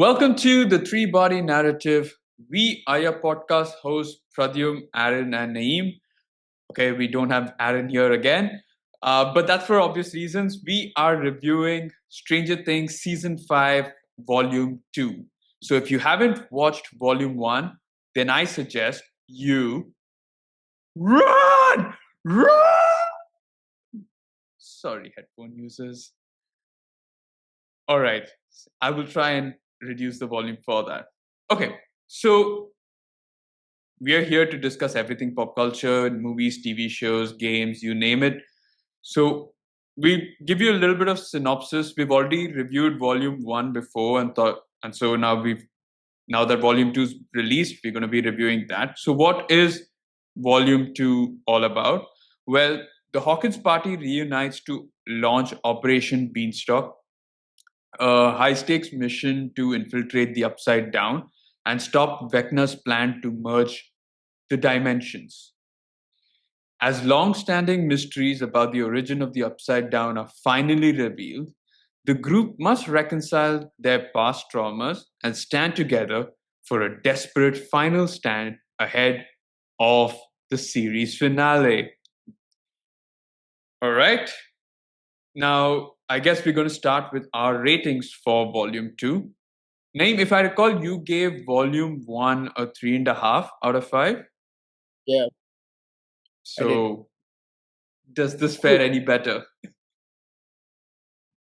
Welcome to the Three Body Narrative. We are your podcast hosts, Pradyum, Aaron, and Naeem. Okay, we don't have Aaron here again, but that's for obvious reasons. We are reviewing Stranger Things Season 5, Volume 2. So if you haven't watched Volume 1, then I suggest you run! Run! Sorry, headphone users. All right, I will try and reduce the volume for that. Okay, so we are here to discuss everything pop culture, movies, TV shows, games, you name it. So we give you a little bit of synopsis. We've already reviewed volume 1 before and so now that volume 2 is released, we're going to be reviewing that. So what is volume 2 all about? Well, the Hawkins party reunites to launch Operation Beanstalk, a high stakes mission to infiltrate the Upside Down and stop Vecna's plan to merge the dimensions. As long standing mysteries about the origin of the Upside Down are finally revealed, the group must reconcile their past traumas and stand together for a desperate final stand ahead of the series finale. All right. Now, I guess we're going to start with our ratings for Volume 2. Naeem, if I recall, you gave Volume 1 a 3.5 out of 5. Yeah, I did. So, does this fare any better?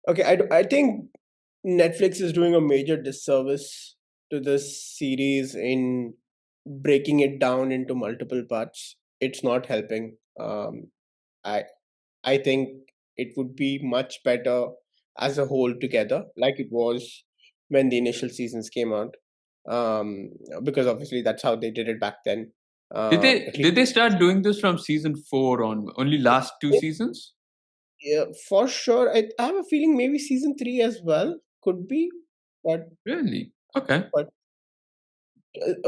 Okay, I think Netflix is doing a major disservice to this series in breaking it down into multiple parts. It's not helping. I I think it would be much better as a whole together, like it was when the initial seasons came out. Um, because obviously that's how they did it back then. Did they At least, did they start doing this from season 4 on only last two seasons? yeah, for sure. I have a feeling maybe season three as well could be, but Really? Okay. but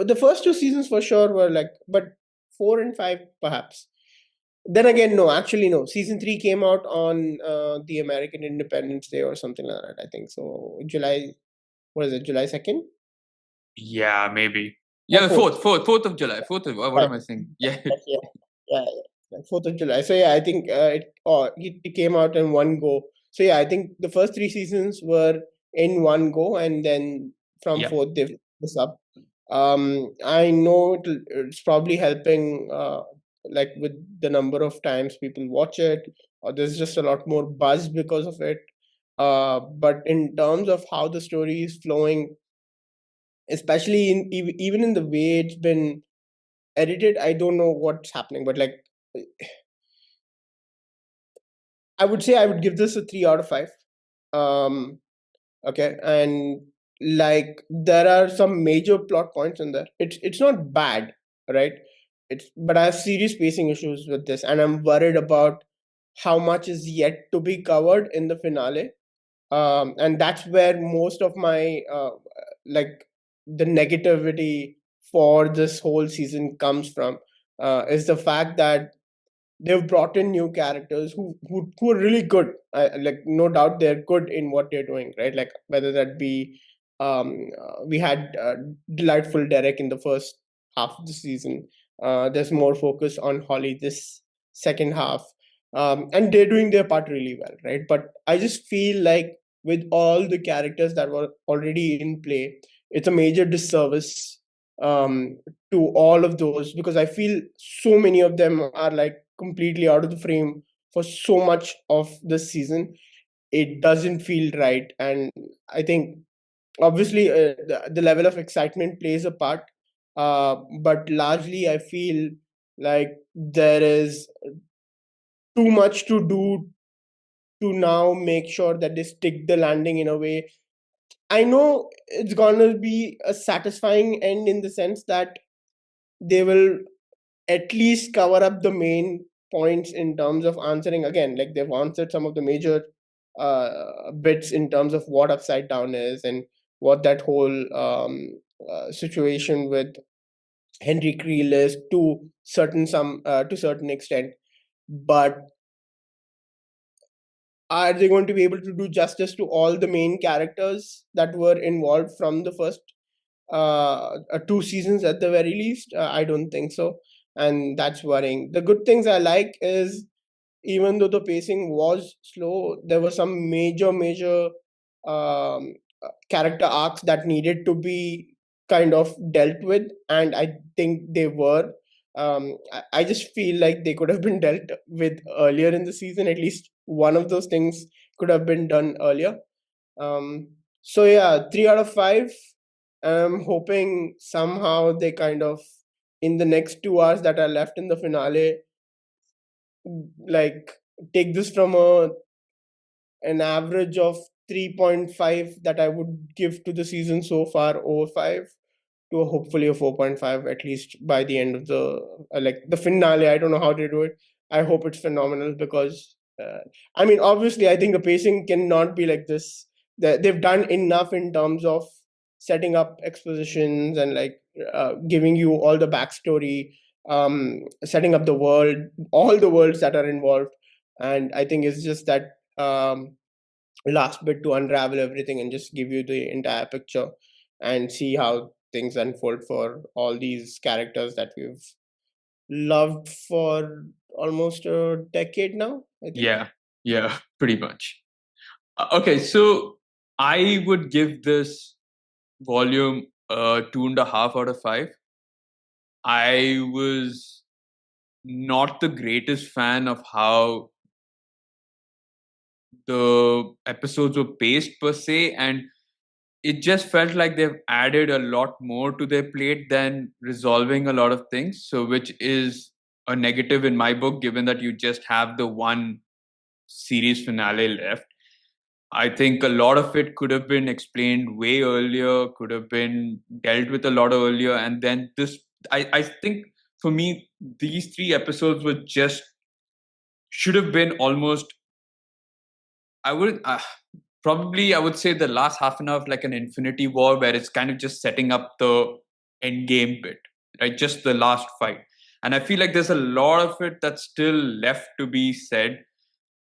the first two seasons for sure were like, but four and five perhaps. Then again, no, actually no. Season three came out on the American Independence Day or something like that. I think so. July, what is it? July 2nd Yeah, maybe. or Yeah, fourth? 4th of July. 4th of what Right. am I saying? Yeah. Yeah, yeah, yeah. 4th of July. So yeah, I think it came out in one go. So yeah, I think the first three seasons were in one go, and then from Yeah. fourth they flipped this up. I know it's probably helping, like with the number of times people watch it, or there's just a lot more buzz because of it. But in terms of how the story is flowing, especially even in the way it's been edited, I don't know what's happening, but like I would say I would give this a 3 out of 5. Um, okay, and like there are some major plot points in there. It's not bad, right? It's but I have serious pacing issues with this, and I'm worried about how much is yet to be covered in the finale. And that's where most of my like the negativity for this whole season comes from. Is the fact that they've brought in new characters who are really good. Like no doubt they're good in what they're doing, right? Like whether that be we had delightful Derek in the first half of the season. There's more focus on Holly this second half, and they're doing their part really well, right? But I just feel like with all the characters that were already in play, it's a major disservice to all of those, because I feel so many of them are like completely out of the frame for so much of this season. It doesn't feel right, and I think obviously the level of excitement plays a part, but largely I feel like there is too much to do to now make sure that they stick the landing in a way. I know it's gonna be a satisfying end in the sense that they will at least cover up the main points in terms of answering, again, like they've answered some of the major bits in terms of what upside down is and what that whole situation with Henry Creel is to certain extent. But are they going to be able to do justice to all the main characters that were involved from the first two seasons at the very least? I don't think so, and that's worrying. The good things I like is, even though the pacing was slow, there were some major character arcs that needed to be kind of dealt with, and I think they were. I just feel like they could have been dealt with earlier in the season. At least one of those things could have been done earlier. So yeah, 3 out of 5. I'm hoping somehow they kind of, in the next 2 hours that are left in the finale, like take this from an average of 3.5 that I would give to the season so far over 5, to hopefully a 4.5 at least by the end of the like the finale. I don't know how they do it. I hope it's phenomenal because I mean, obviously, I think the pacing cannot be like this. They've done enough in terms of setting up expositions and like giving you all the backstory, setting up the world, all the worlds that are involved, and I think it's just that last bit to unravel everything and just give you the entire picture and see how things unfold for all these characters that we've loved for almost a decade now, I think. Yeah, pretty much. Okay, so I would give this volume 2.5 out of 5. I was not the greatest fan of how the episodes were paced per se, and it just felt like they've added a lot more to their plate than resolving a lot of things. So, which is a negative in my book, given that you just have the one series finale left. I think a lot of it could have been explained way earlier, could have been dealt with a lot earlier. And then I think for me, these 3 episodes were just, should have been almost, I would probably, I would say the last half an hour of like an Infinity War, where it's kind of just setting up the end game bit, right? Just the last fight. And I feel like there's a lot of it that's still left to be said.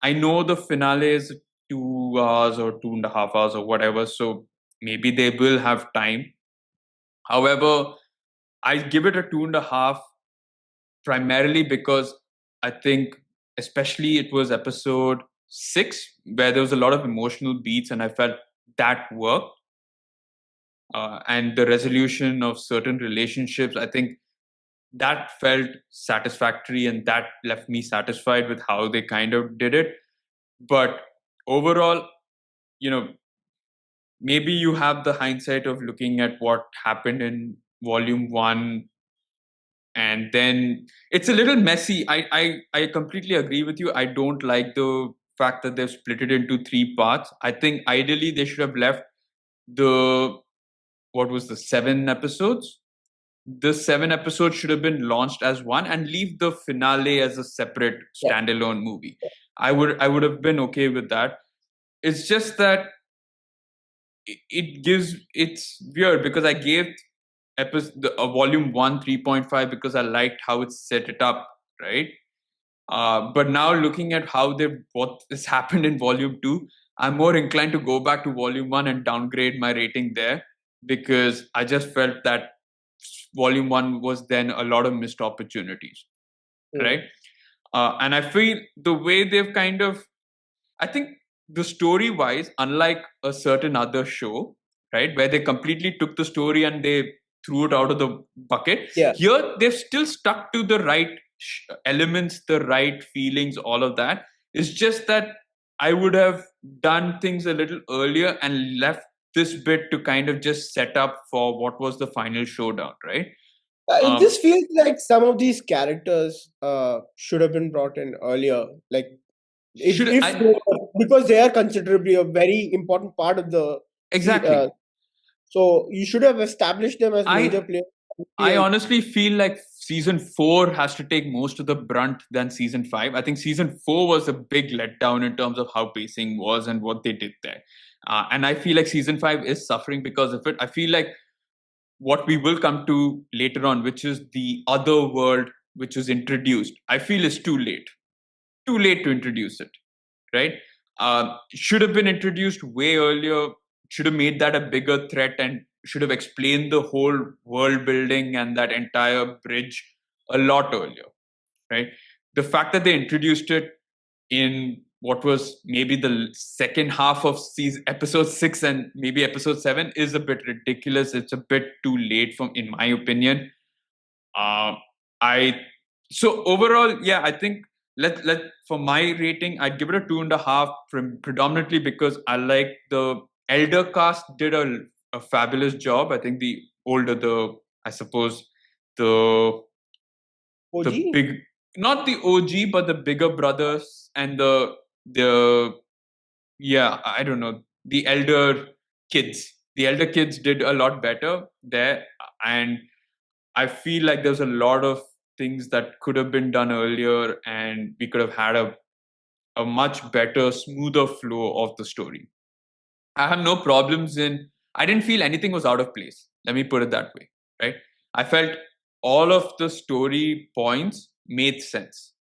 I know the finale is 2 hours or 2.5 hours or whatever, so maybe they will have time. However, I give it a 2.5 primarily because I think, especially it was episode 6, where there was a lot of emotional beats, and I felt that worked. And the resolution of certain relationships, I think that felt satisfactory, and that left me satisfied with how they kind of did it. But overall, you know, maybe you have the hindsight of looking at what happened in volume 1, and then it's a little messy. I completely agree with you. I don't like the fact that they've split it into 3 parts. I think ideally they should have left the, what was the 7 episodes, the 7 episodes should have been launched as one and leave the finale as a separate Yeah. standalone movie. I would have been okay with that. It's just that it gives, it's weird because I gave volume 1 3.5 because I liked how it set it up, right? But now looking at how they, what has happened in volume 2, I'm more inclined to go back to volume 1 and downgrade my rating there, because I just felt that volume 1 was then a lot of missed opportunities, right? And I feel the way they've kind of, I think the story wise, unlike a certain other show, right, where they completely took the story and they threw it out of the bucket, Yeah. here they've still stuck to the right elements, the right feelings, all of that. It's just that I would have done things a little earlier and left this bit to kind of just set up for what was the final showdown, right? It just feels like some of these characters should have been brought in earlier. Like Should if they I were, because they are considerably a very important part of the exactly? so you should have established them as major I players. I And honestly feel like season 4 has to take most of the brunt than season 5. I think season 4 was a big letdown in terms of how pacing was and what they did there. And I feel like season 5 is suffering because of it. I feel like what we will come to later on, which is the other world which was introduced, I feel is too late. Too late to introduce it, right? should have been introduced way earlier, should have made that a bigger threat, and should have explained the whole world building and that entire bridge a lot earlier, right? The fact that they introduced it in what was maybe the second half of season episode 6 and maybe episode 7 is a bit ridiculous. It's a bit too late, from in my opinion. I So overall, yeah, I think let for my rating, I'd give it a 2.5, predominantly because I like the elder cast did a fabulous job. I think the older the I suppose the the OG? big, not the OG but the bigger brothers and the yeah, I don't know, the elder kids did a lot better there. And I feel like there's a lot of things that could have been done earlier, and we could have had a much better, smoother flow of the story. I have no problems in, I didn't feel anything was out of place. Let me put it that way, right? I felt all of the story points made sense.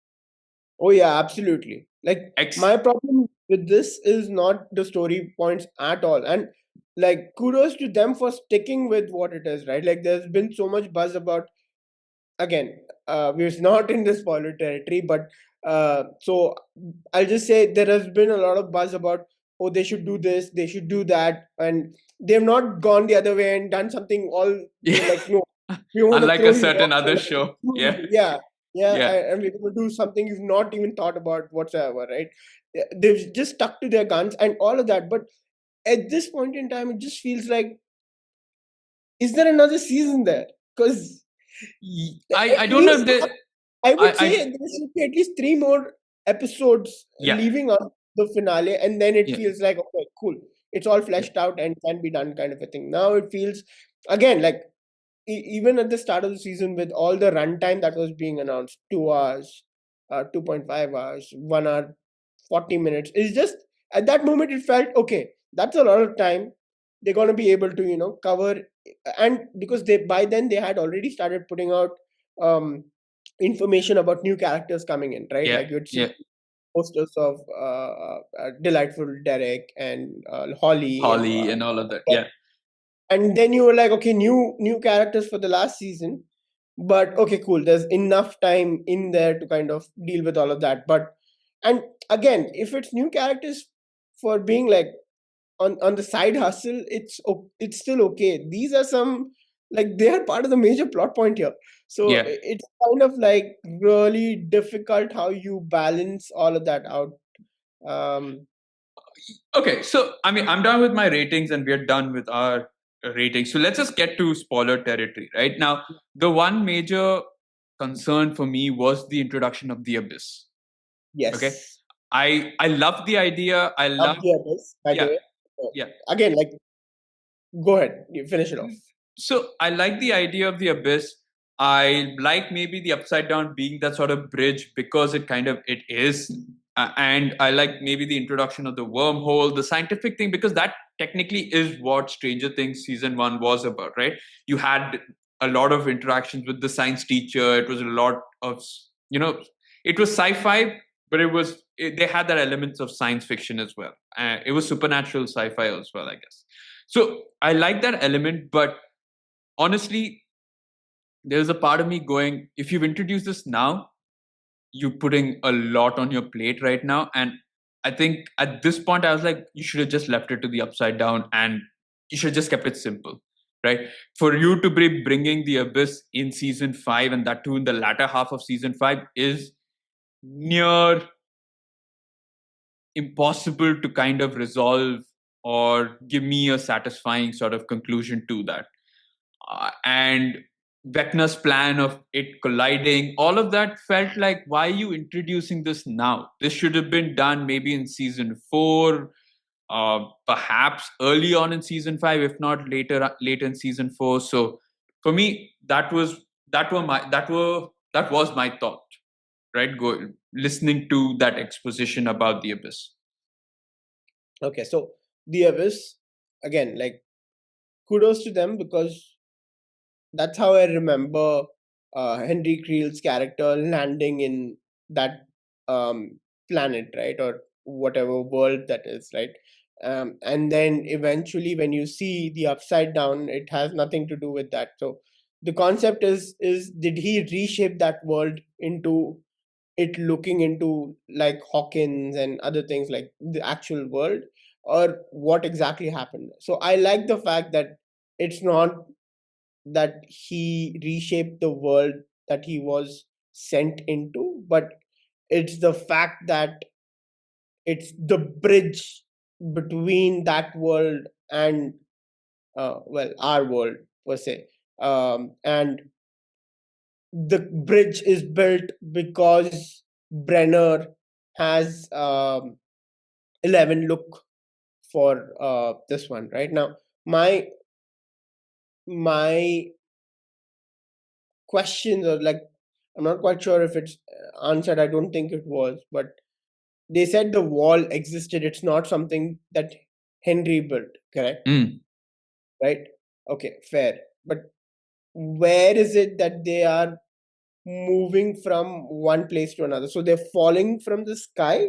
Oh yeah, absolutely. Like Ex my problem with this is not the story points at all. And like kudos to them for sticking with what it is, right? Like there's been so much buzz about, again, we're not in the spoiler territory, but so I'll just say there has been a lot of buzz about, oh, they should do this, they should do that, and they've not gone the other way and done something all, they're Yeah. like, no, we want to Unlike throw a you certain off other and show. Yeah. yeah, yeah, Yeah. and we're going to do something you've not even thought about whatsoever, right? They've just stuck to their guns and all of that, but at this point in time, it just feels like, is there another season there? Because I at don't know if least they I would say I there should be at least 3 more episodes yeah. leaving up the finale, and then it Yeah. feels like, okay, cool, it's all Yeah. fleshed out and can be done, kind of a thing. Now it feels, again, like even at the start of the season, with all the runtime that was being announced, 2 hours, 2.5 hours, 1 hour, 40 minutes. It's just at that moment it felt okay. That's a lot of time. They're gonna be able to cover, and because they by then they had already started putting out um information about new characters coming in, right? Yeah. Like you'd see Yeah. posters of delightful Derek and Holly and Holly and all of that. Yeah. and then you were like, okay, new characters for the last season, but okay, cool, there's enough time in there to kind of deal with all of that. But and again, if it's new characters for being like on the side hustle, it's still okay. These are some, like, they are part of the major plot point here. So Yeah. it's kind of like really difficult how you balance all of that out. um Okay, so I mean, I'm done with my ratings, and we're done with our ratings. So let's just get to spoiler territory, right? Now, the one major concern for me was the introduction of the abyss. Okay, yes, I love the idea. I love love, the others, by the yeah, way. yeah. Again, like, go ahead, you finish it off. So I like the idea of the abyss. I like maybe the upside down being that sort of bridge, because it is. And I like maybe the introduction of the wormhole, the scientific thing, because that technically is what Stranger Things season 1 was about, right? You had a lot of interactions with the science teacher. It was a lot of, you know, it was sci-fi, but they had that elements of science fiction as well. It was supernatural sci-fi as well, I guess. So I like that element, but honestly, there's a part of me going, if you've introduced this now, you're putting a lot on your plate right now. And I think at this point, I was like, you should have just left it to the upside down, and you should have just kept it simple, right? For you to be bringing the abyss in season 5, and that too in the latter half of season 5, is near impossible to kind of resolve or give me a satisfying sort of conclusion to that. And Vecna's plan of it colliding, all of that felt like, why are you introducing this now? This should have been done maybe in season 4, perhaps early on in season 5, if not later in season 4. So for me, that was my thought, right? Listening to that exposition about the abyss. Okay, so the abyss, again, like, kudos to them, because that's how I remember Henry Creel's character landing in that planet, right? Or whatever world that is, right? And then eventually when you see the upside down, it has nothing to do with that. So the concept is did he reshape that world into it looking into like Hawkins and other things like the actual world, or what exactly happened? So I like the fact that it's not that he reshaped the world that he was sent into, but it's the fact that it's the bridge between that world and well, our world per se. And the bridge is built because Brenner has 11 look for this one right now. My questions are like, I'm not quite sure if it's answered. I don't think it was, but they said the wall existed. It's not something that Henry built, correct? Mm. Right? Okay, fair. But where is it that they are moving from one place to another? So they're falling from the sky?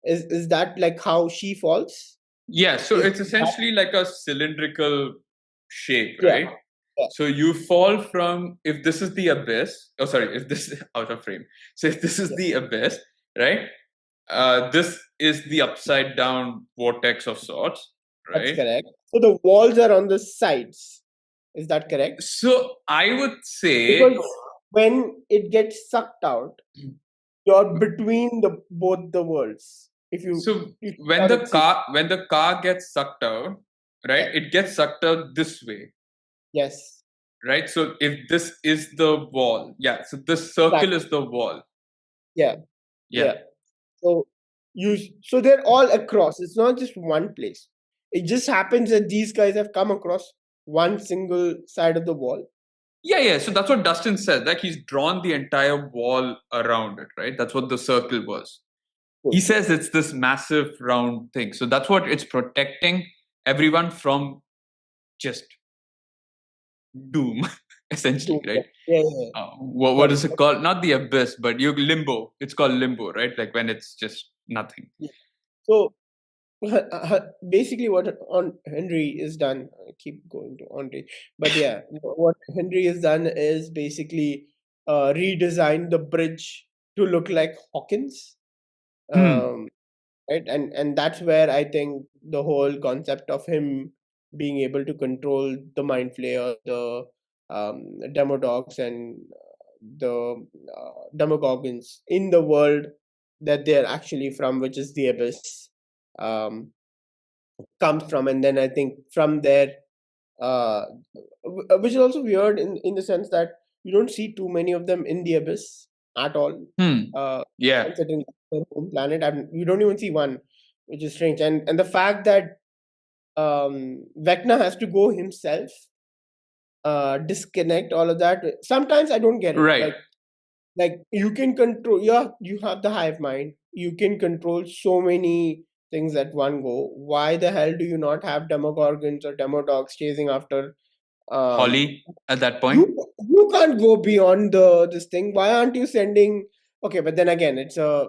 Is that like how she falls? Yeah, so Is it's that, essentially like a cylindrical shape, yeah, right? yeah, So you fall from, if this is the abyss, oh sorry, if this is out of frame. So if this is yeah, the abyss, right? This is the upside down vortex of sorts, that's right? correct. So the walls are on the sides. Is that correct? So I would say, Because when it gets sucked out, you're between the both the worlds. so If you when started the seeing, car gets sucked out, right? yeah, It gets sucked out this way, yes, right? So if this is the wall, yeah. So this that, circle is the wall, yeah, yeah. yeah. So so they're all across. It's not just one place. It just happens that these guys have come across one single side of the wall. Yeah, yeah. So that's what Dustin says. Like he's drawn the entire wall around it, right? That's what the circle was. He Cool. says it's this massive round thing. So that's what it's protecting everyone from just doom, essentially, Cool. right? Yeah, yeah, yeah. What Got it. is it called? Not the abyss, but you limbo. It's called limbo, right? Like when it's just nothing. Yeah. So basically what on Henry is done, I keep going to Henry, but yeah, what Henry has done is basically redesign the bridge to look like Hawkins, Hmm. um, right? And that's where I think the whole concept of him being able to control the mind flayer, the demodogs and the demogorgons in the world that they're actually from, which is the abyss, um, comes from. And then I think from there, uh, which is also weird in the sense that you don't see too many of them in the abyss at all, Hmm. uh, Yeah. considering their home planet, and we don't even see one, which is strange. And the fact that Vecna has to go himself, disconnect all of that. Sometimes I don't get it. Right. Like you can control, yeah, you have the hive mind, you can control so many things at one go. Why the hell do you not have demogorgons or demodogs chasing after um Holly at that you point. you can't go beyond the this thing? Why aren't you sending? Okay, but then again, it's a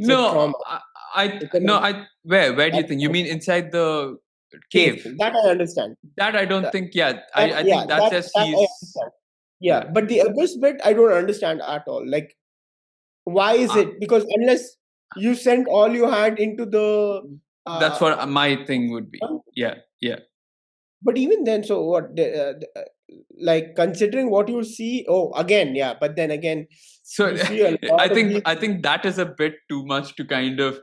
No, trauma. I It's a no, I where do you that's think? You mean inside the cave cave? thing. That I understand. That I don't That, think. Yeah, that I yeah, think that's that just that I he's. understand. Yeah, Yeah. but the abyss bit I don't understand at all. Like, why is Uh, it? Because unless you sent all you had into the that's uh what my thing would be. Yeah, yeah. but even then, so what like considering what you see, oh, again, yeah, but then again, So you see a lot of these. I think that is a bit too much to kind of.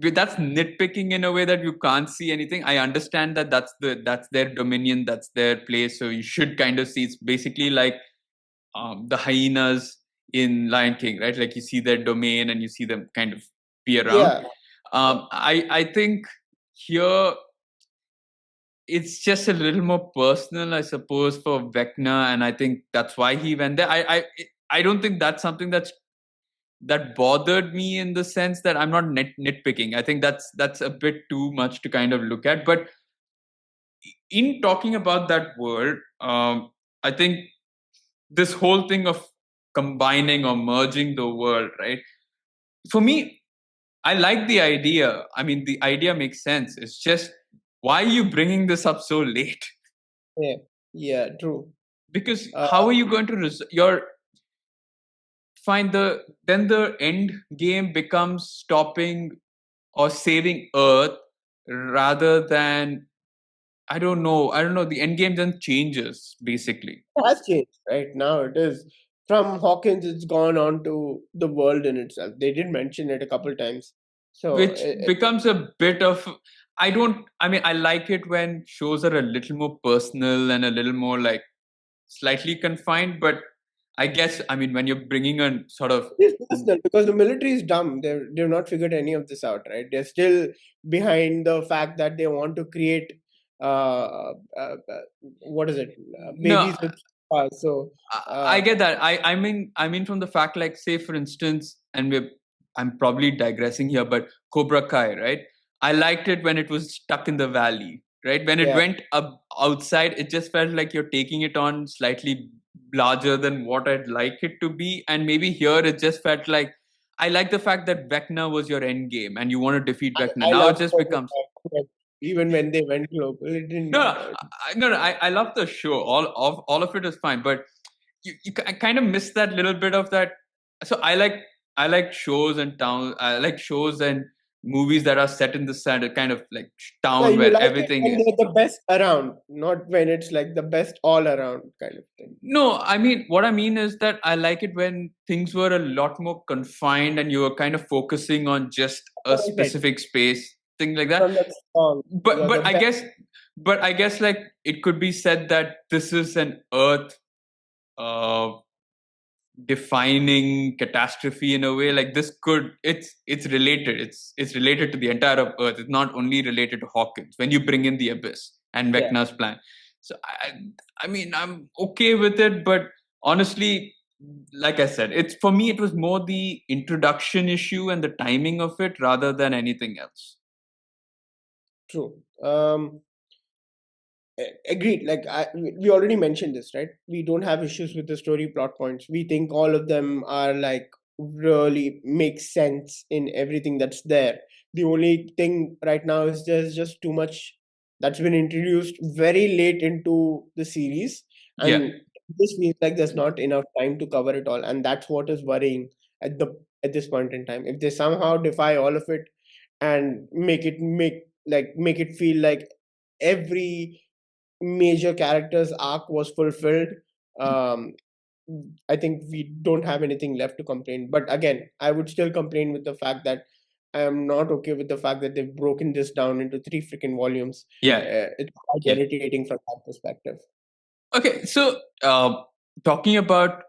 That's nitpicking in a way that you can't see anything. I understand that that's their dominion, that's their place. So you should kind of see. It's basically like the hyenas in Lion King, right? Like you see their domain and you see them kind of be around. Yeah, yeah, I think here it's just a little more personal, I suppose, for Vecna, and I think that's why he went there. I don't think that's something that bothered me in the sense that I'm not nitpicking. I think that's a bit too much to kind of look at. But in talking about that word, I think this whole thing of combining or merging the world, right? For me, I like the idea. I mean, the idea makes sense. It's just, why are you bringing this up so late? Yeah, yeah, true. Because Uh, how are you going to your find then the end game becomes stopping or saving Earth rather than, I don't know. The end game then changes basically, it has changed, right? Now it is from Hawkins, it's gone on to the world in itself. They did mention it a couple times. So which becomes a bit of. I don't. I mean, I like it when shows are a little more personal and a little more like slightly confined. But I guess, I mean, when you're bringing a sort of, it's personal because the military is dumb. They've not figured any of this out, right? They're still behind the fact that they want to create what is it? no, Babies with stars. So I get that. I mean from the fact, like, say for instance, and I'm probably digressing here, but Cobra Kai, right? I liked it when it was stuck in the valley, right? When it yeah, went up outside, it just felt like you're taking it on slightly larger than what I'd like it to be. And maybe here it just felt like, I like the fact that Vecna was your end game and you want to defeat Vecna. I Now it love just Cobra becomes, Kai. Even when they went global, it didn't no, matter. I love the show. All of it is fine, but I kind of miss that little bit of that. So I like shows and town. I like shows and movies that are set in the kind of like Yeah, town you where like it everything when is. they're the best around, not when it's like the best all around kind of thing. No, I mean, what I mean is that I like it when things were a lot more confined and you were kind of focusing on just a What I said specific space, things like that. from that song, But you're the but I best. guess but I guess like it could be said that this is an Earth uh, defining catastrophe in a way. Like this could, it's related, it's related to the entire of Earth. It's not only related to Hawkins when you bring in the abyss and Yeah, Vecna's plan. So I mean, I'm okay with it, but honestly, like I said, it's, for me it was more the introduction issue and the timing of it rather than anything else. true. Agreed. Like we already mentioned this, right? We don't have issues with the story plot points. We think all of them are like really make sense in everything that's there. The only thing right now is there's just too much that's been introduced very late into the series, Yeah, and this feels like there's not enough time to cover it all, and that's what is worrying at this point in time. If they somehow defy all of it and make it feel like every major character's arc was fulfilled, um, I think we don't have anything left to complain. But again, I would still complain with the fact that I am not okay with the fact that they've broken this down into three freaking volumes. yeah, It's quite yeah. irritating from that perspective. Okay, so talking about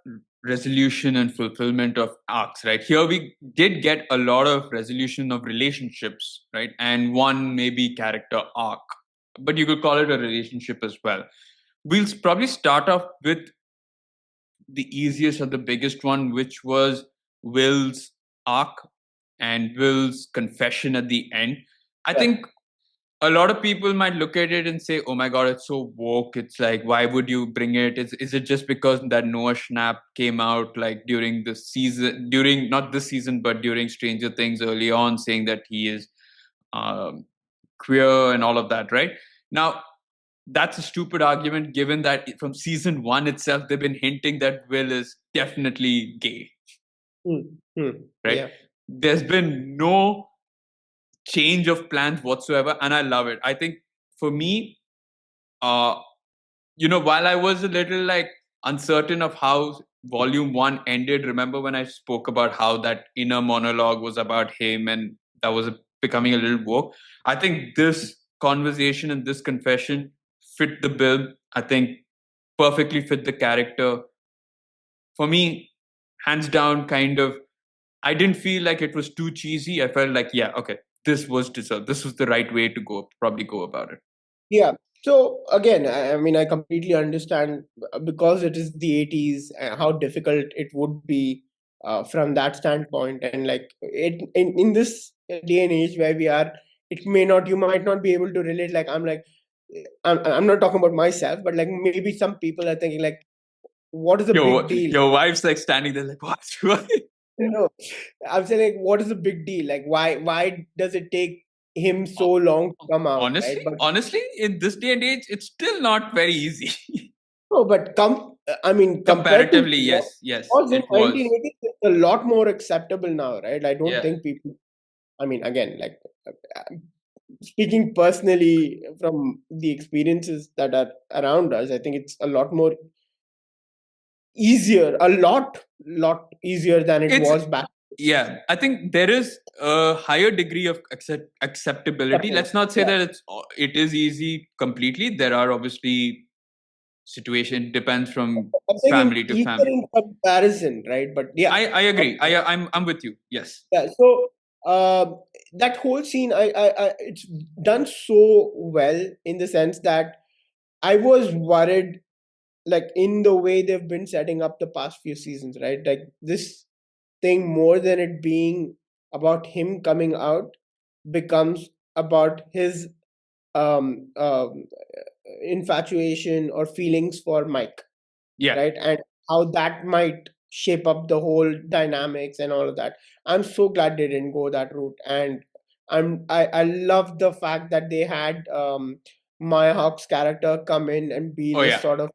resolution and fulfillment of arcs, right? Here we did get a lot of resolution of relationships, right? And one maybe character arc, but you could call it a relationship as well. We'll probably start off with the easiest or the biggest one, which was Will's arc and Will's confession at the end. I Yeah. think a lot of people might look at it and say, "Oh my god, it's so woke." It's like, why would you bring it? Is it just because that Noah Schnapp came out like during the season, during not this season, but during Stranger Things early on, saying that he is um, queer and all of that, right? Now, that's a stupid argument, given that from season one itself, they've been hinting that Will is definitely gay, Hmm. Hmm. right? Yeah. There's been no change of plans whatsoever, and I love it. I think for me, uh, while I was a little like uncertain of how volume one ended, remember when I spoke about how that inner monologue was about him and that was becoming a little woke? I think this conversation and this confession fit the bill. I think perfectly fit the character. For me, hands down, kind of, I didn't feel like it was too cheesy. I felt like, yeah, okay, this was deserved. This was the right way to probably go about it. Yeah. So again, I mean, I completely understand because it is the 80s, how difficult it would be from that standpoint. And like in this day and age where we are, it may not, you might not be able to relate. Like, I'm not talking about myself, but like maybe some people are thinking, like, what is the big deal? Your wife's like standing there like, what? You know, I'm saying, like, what is the big deal? Like, why does it take him so Ho- long to come out, right? Honestly, But honestly, in this day and age, it's still not very easy. no, but I mean, compared to Comparatively, what yes, yes, was in it was. 1980s, it's a lot more acceptable now, right? I don't Yeah, think people. I mean, again, like, uh, speaking personally from the experiences that are around us, I think it's a lot more easier, a lot easier than it it's was back. yeah. I think there is a higher degree of acceptability. Acceptance. Let's not say Yeah, that it is easy completely. There are obviously situation depends from I'm saying family to easier family. in comparison, right? But yeah, I agree. I'm with you. Yes. yeah. So that whole scene, it's done so well in the sense that I was worried, like in the way they've been setting up the past few seasons, right? Like this thing, more than it being about him coming out, becomes about his um, um, infatuation or feelings for Mike, Yeah. right? And how that might shape up the whole dynamics and all of that. I'm so glad they didn't go that route, and I love the fact that they had Maya Hawk's character come in and be Oh this yeah. sort of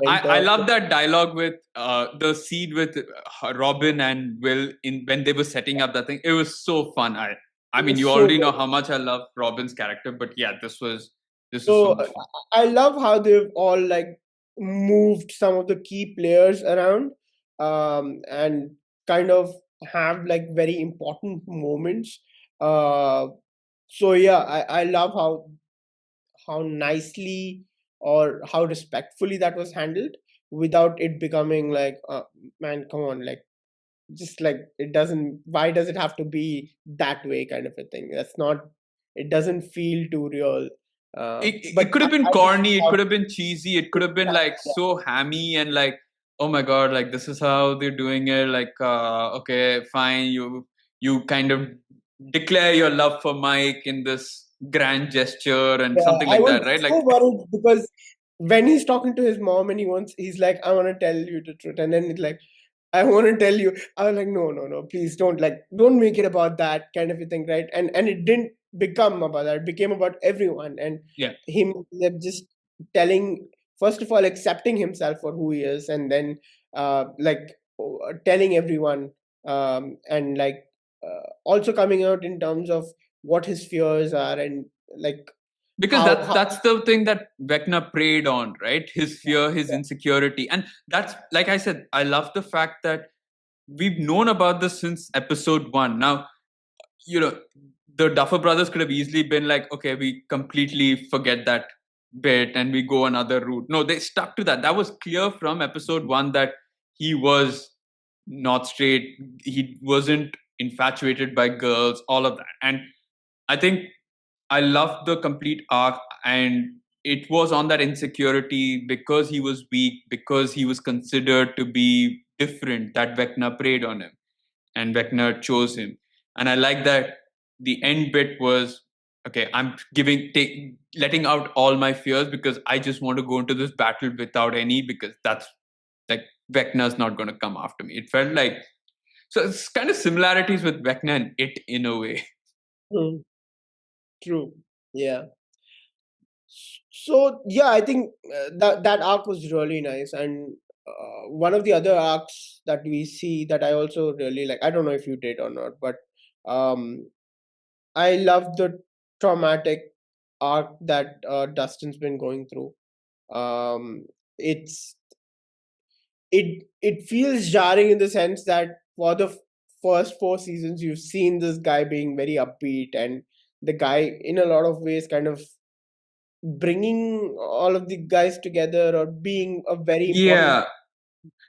I mentor. love that dialogue with the scene with Robin and Will in when they were setting up that thing. It was so fun. I It mean, was you so already good. know how much I love Robin's character, but yeah, this was so So much fun. I love how they've all like moved some of the key players around, and kind of have like very important moments. Uh, so yeah, I love how nicely or how respectfully that was handled without it becoming like, man, come on, like, just like, it doesn't, why does it have to be that way, kind of a thing. That's not, it doesn't feel too real. It But could have been I just corny, it love could have been cheesy, it could have been that. like so hammy and like, oh my god, like this is how they're doing it. Like, okay, fine, you kind of declare your love for Mike in this grand gesture and Yeah, something I like was that, right? so Like, worried because when he's talking to his mom and he's like, I want to tell you the truth. And then it's like, I want to tell you. I was like, no, no, no, please don't, like, don't make it about that kind of a thing, right? And it didn't become about that. It became about everyone and yeah, him, like, just telling, first of all, accepting himself for who he is, and then like telling everyone, and like also coming out in terms of what his fears are, and like because how that's the thing that Vecna preyed on, right? His fear, his insecurity, and that's like I said, I love the fact that we've known about this since episode one. Now, you know, the Duffer Brothers could have easily been like, okay, we completely forget that bit and we go another route. No, they stuck to that. That was clear from episode one that he was not straight, he wasn't infatuated by girls, all of that. And I think I loved the complete arc, and it was on that insecurity because he was weak, because he was considered to be different, that Vecna preyed on him and Vecna chose him. And I like that the end bit was okay, I'm letting out all my fears because I just want to go into this battle without any, because that's like Vecna's not going to come after me. It felt like, so it's kind of similarities with Vecna and it in a way. Mm, true. Yeah. So yeah, I think that arc was really nice, and one of the other arcs that we see that I also really like. I don't know if you did or not, but um, I love the traumatic arc that Dustin's been going through. It's it feels jarring in the sense that for the first four seasons, you've seen this guy being very upbeat, and the guy in a lot of ways kind of bringing all of the guys together or being a very important. Yeah.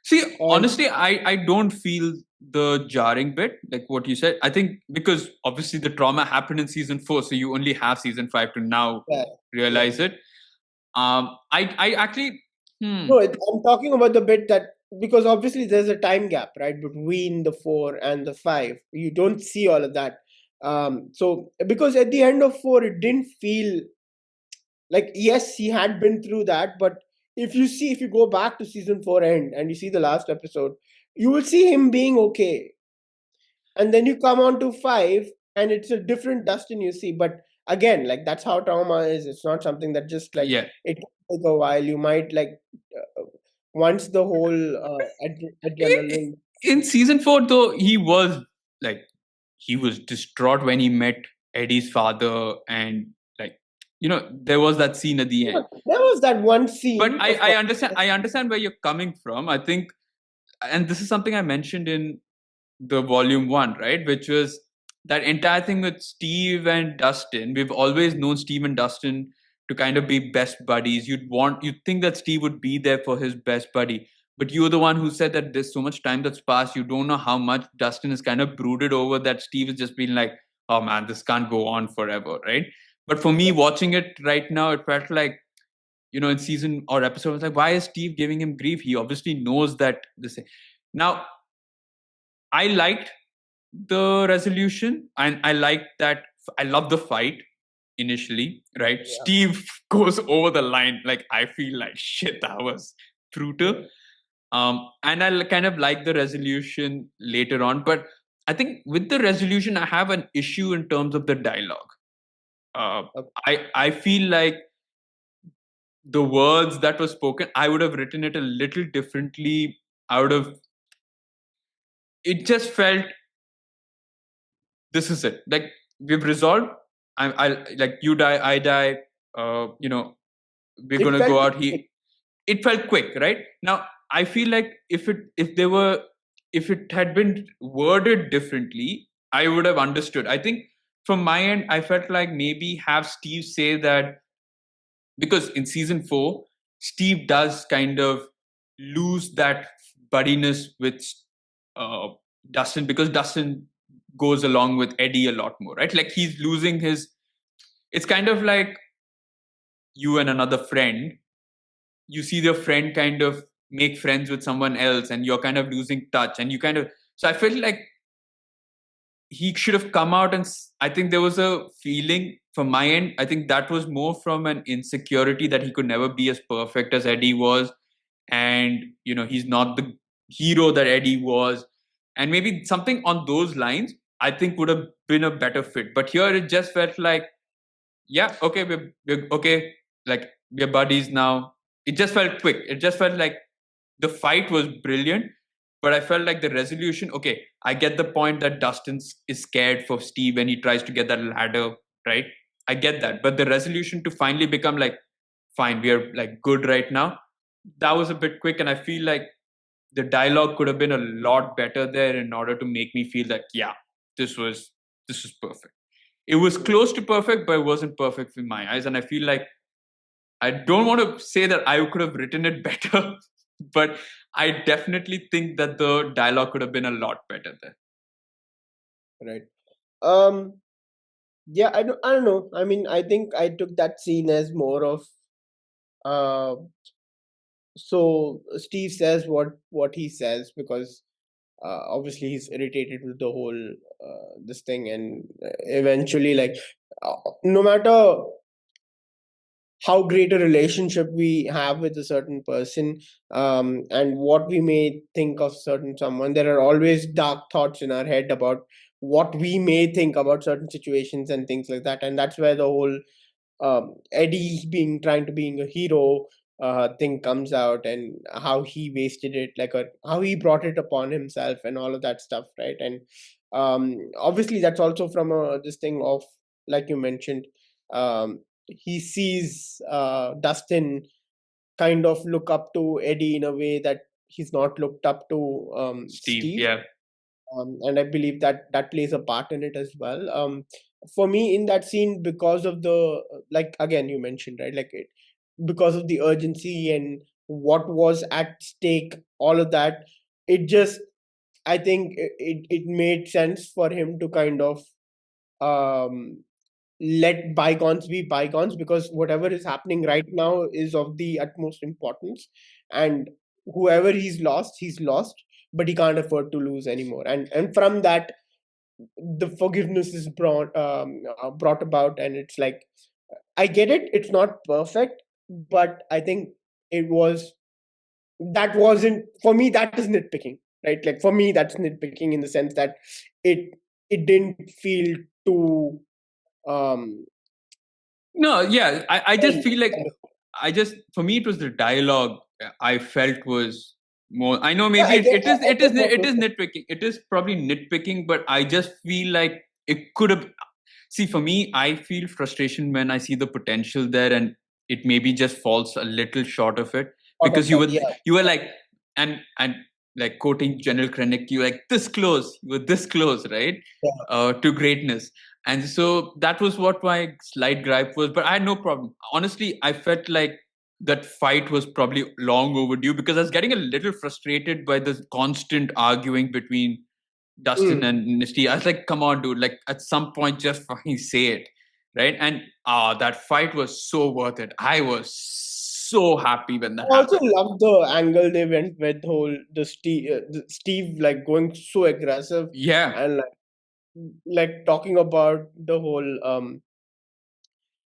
See, And honestly, I don't feel the jarring bit, like what you said. I think because obviously the trauma happened in season four, so you only have season five to now yeah, yeah. realize it. I actually, No, I'm talking about the bit that, because obviously there's a time gap, right, between the four and the five. You don't see all of that. So because at the end of four, it didn't feel like, yes, he had been through that, but if you go back to season four end and you see the last episode, you will see him being okay. and then you come on to 5 and it's a different Dustin you see. But again, like, that's how trauma is. It's not something that just like Yeah. it can take a while. You might like once the whole In, adrenaline. in season 4, though, like he was distraught when he met Eddie's father, and like there was that scene at the end. There was that one But scene, I, of I course. understand I understand where you're coming from. I think, and this is something I mentioned in the volume 1, right, which was that entire thing with Steve and Dustin. We've always known Steve and Dustin to kind of be best buddies. You'd think that Steve would be there for his best buddy, but you're the one who said that there's so much time that's passed. You don't know how much Dustin is kind of brooded over that Steve has just been like, oh man, this can't go on forever, right? But for me, watching it right now, it felt like, in season or episode, it's like, why is Steve giving him grief? He obviously knows that this. Now, I liked the resolution, and I liked that. I love the fight initially, right? Yeah. Steve goes over the line. Like, I feel like shit, that was brutal. And I kind of like the resolution later on, but I think with the resolution, I have an issue in terms of the dialogue. Uh, Okay. I feel like the words that were spoken, I would have written it a little differently. I would have. It just felt, this is it. Like, we've resolved. I like, you die, I die. We're It gonna go felt out. like, It felt quick, right? Now, I feel like if it had been worded differently, I would have understood. I think from my end, I felt like maybe have Steve say that, because in season 4, Steve does kind of lose that buddiness with uh, Dustin, because Dustin goes along with Eddie a lot more, right? Like, he's losing his. It's kind of like you and another friend. You see your friend kind of make friends with someone else, and you're kind of losing touch, and you kind of. So I felt like he should have come out, and I think there was a feeling from my end. I think that was more from an insecurity that he could never be as perfect as Eddie was, and he's not the hero that Eddie was, and maybe something on those lines I think would have been a better fit. But here it just felt like, yeah, okay, we're okay, like, we're buddies now. It just felt quick. It just felt like the fight was brilliant, but I felt like the resolution, okay, I get the point that Dustin is scared for Steve when he tries to get that ladder, right? I get that. But the resolution to finally become like, fine, we are like good right now, that was a bit quick. And I feel like the dialogue could have been a lot better there in order to make me feel that, yeah, this was perfect. It was close to perfect, but it wasn't perfect in my eyes. And I feel like, I don't want to say that I could have written it better, but I definitely think that the dialogue could have been a lot better there. right. Um. Yeah. I don't know. I mean, I think I took that scene as more of. Uh. So Steve says what he says because obviously he's irritated with the whole this thing, and eventually, like, no matter how great a relationship we have with a certain person, and what we may think of certain someone, there are always dark thoughts in our head about what we may think about certain situations and things like that. And that's where the whole Eddie being trying to being a hero thing comes out, and how he wasted it, like, how he brought it upon himself and all of that stuff, right? And obviously that's also from this thing of, like you mentioned, he sees Dustin kind of look up to Eddie in a way that he's not looked up to Steve, Steve. yeah. And I believe that that plays a part in it as well. For me, in that scene, because of the, like, again, you mentioned, right, like, because of the urgency and what was at stake, all of that, it just, I think it made sense for him to kind of um let bygones be bygones, because whatever is happening right now is of the utmost importance, and whoever he's lost, but he can't afford to lose anymore. And from that, the forgiveness is brought about, and it's like, I get it, it's not perfect, but I think it was, that wasn't, for me, that is nitpicking. right? Like for me, that's nitpicking in the sense that it didn't feel too um No, yeah, I just kind feel like of. for me it was the dialogue I felt was more. I know Yeah, maybe I get what it you're is saying. nitpicking. It is probably nitpicking, but I just feel like it could have. See, for me, I feel frustration when I see the potential there, and it maybe just falls a little short of it Out of because that, yeah. you were like, and like quoting General Krennic, you were like this close, you were this close, right, Yeah. to greatness. And so that was what my slight gripe was, but I had no problem. Honestly, I felt like that fight was probably long overdue because I was getting a little frustrated by the constant arguing between Dustin Mm. and Misty. I was like, come on, dude, like at some point just fucking say it. Right. And that fight was so worth it. I was so happy when that I also happened. love the angle they went with the Steve like going so aggressive Yeah. and like talking about the whole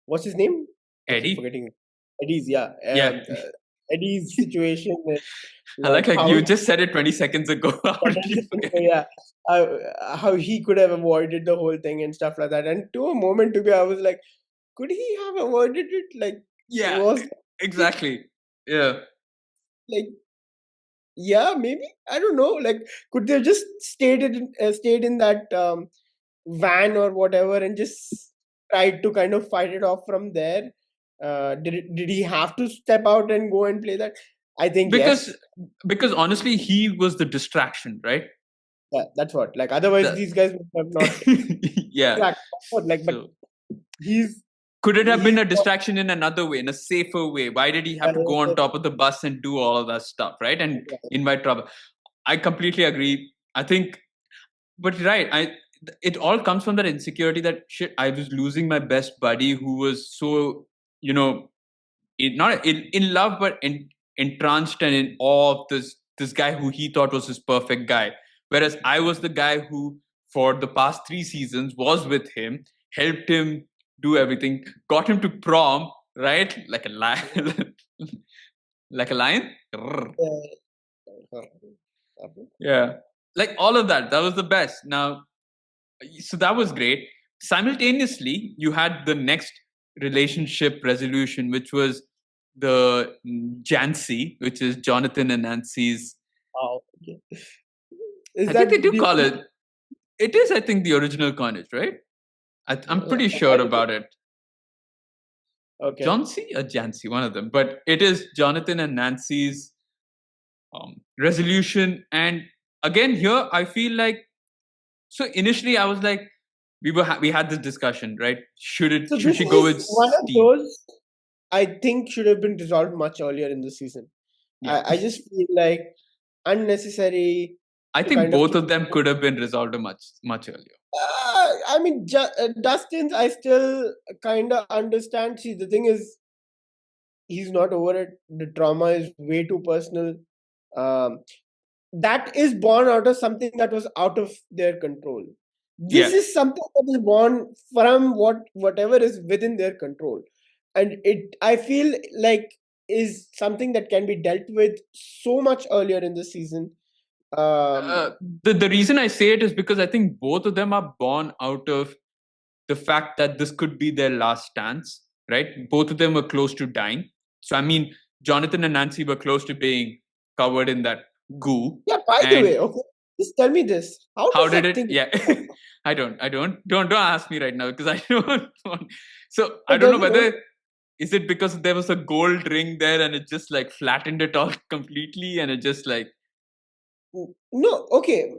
what's his name? I keep Eddie. forgetting. Eddie's, yeah. Yeah. Eddie's situation and I like like how you just said it 20 seconds ago. How did you forget? yeah, how he could have avoided the whole thing and stuff like that. And to a moment to be, I was like, could he have avoided it? Like, Yeah, was it exactly. Yeah. like, yeah, maybe I don't know. Like, could they have just stayed in that van or whatever and just tried to kind of fight it off from there? Did he have to step out and go and play that? I think Because yes. honestly, he was the distraction, right? Yeah, that's what. Like, otherwise, The these guys would have not yeah. cracked. That's what, like, but So he's could it have been he's a distraction in another way, in a safer way? Why did he have to go on top of the bus and do all of that stuff, right? And invite trouble. I completely agree. I think, but right, it all comes from that insecurity that shit. I was losing my best buddy who was so, you know, not in love, but entranced and in awe of this guy who he thought was his perfect guy. Whereas I was the guy who, for the past 3 seasons, was with him, helped him do everything, got him to prom, right? Like a lion, like a lion. Grrr. Yeah, like all of that. That was the best. Now, so that was great. Simultaneously, you had the next relationship resolution, which was the Jancy, which is Jonathan and Nancy's. wow. Okay. Is I think they that do the call it. It is, I think, the original coinage, right? I'm pretty I sure don't know. about it. Okay. John C. or Jancy, one of them. But it is Jonathan and Nancy's resolution. And again, here I feel like, so initially I was like, we had this discussion, right? So Should this she go is with one of Steve? those I think should have been resolved much earlier in the season. Yeah. I just feel like unnecessary I to think kind of both keep. of them could have been resolved much earlier. I mean, Dustin's, I still kind of understand. See, the thing is, he's not over it. The trauma is way too personal. Um, that is born out of something that was out of their control. This Yeah. is something that is born from whatever is within their control, and it I feel like is something that can be dealt with so much earlier in the season. Um, Uh, the reason I say it is because I think both of them are born out of the fact that this could be their last stance, right? Both of them were close to dying. So I mean, Jonathan and Nancy were close to being covered in that goo. yeah. By the And way, okay, just tell me this: how how does did that it? thing Yeah, work? don't ask me right now because I don't want. So I It don't know doesn't work. whether is it because there was a gold ring there and it just like flattened it all completely and it just like No, okay,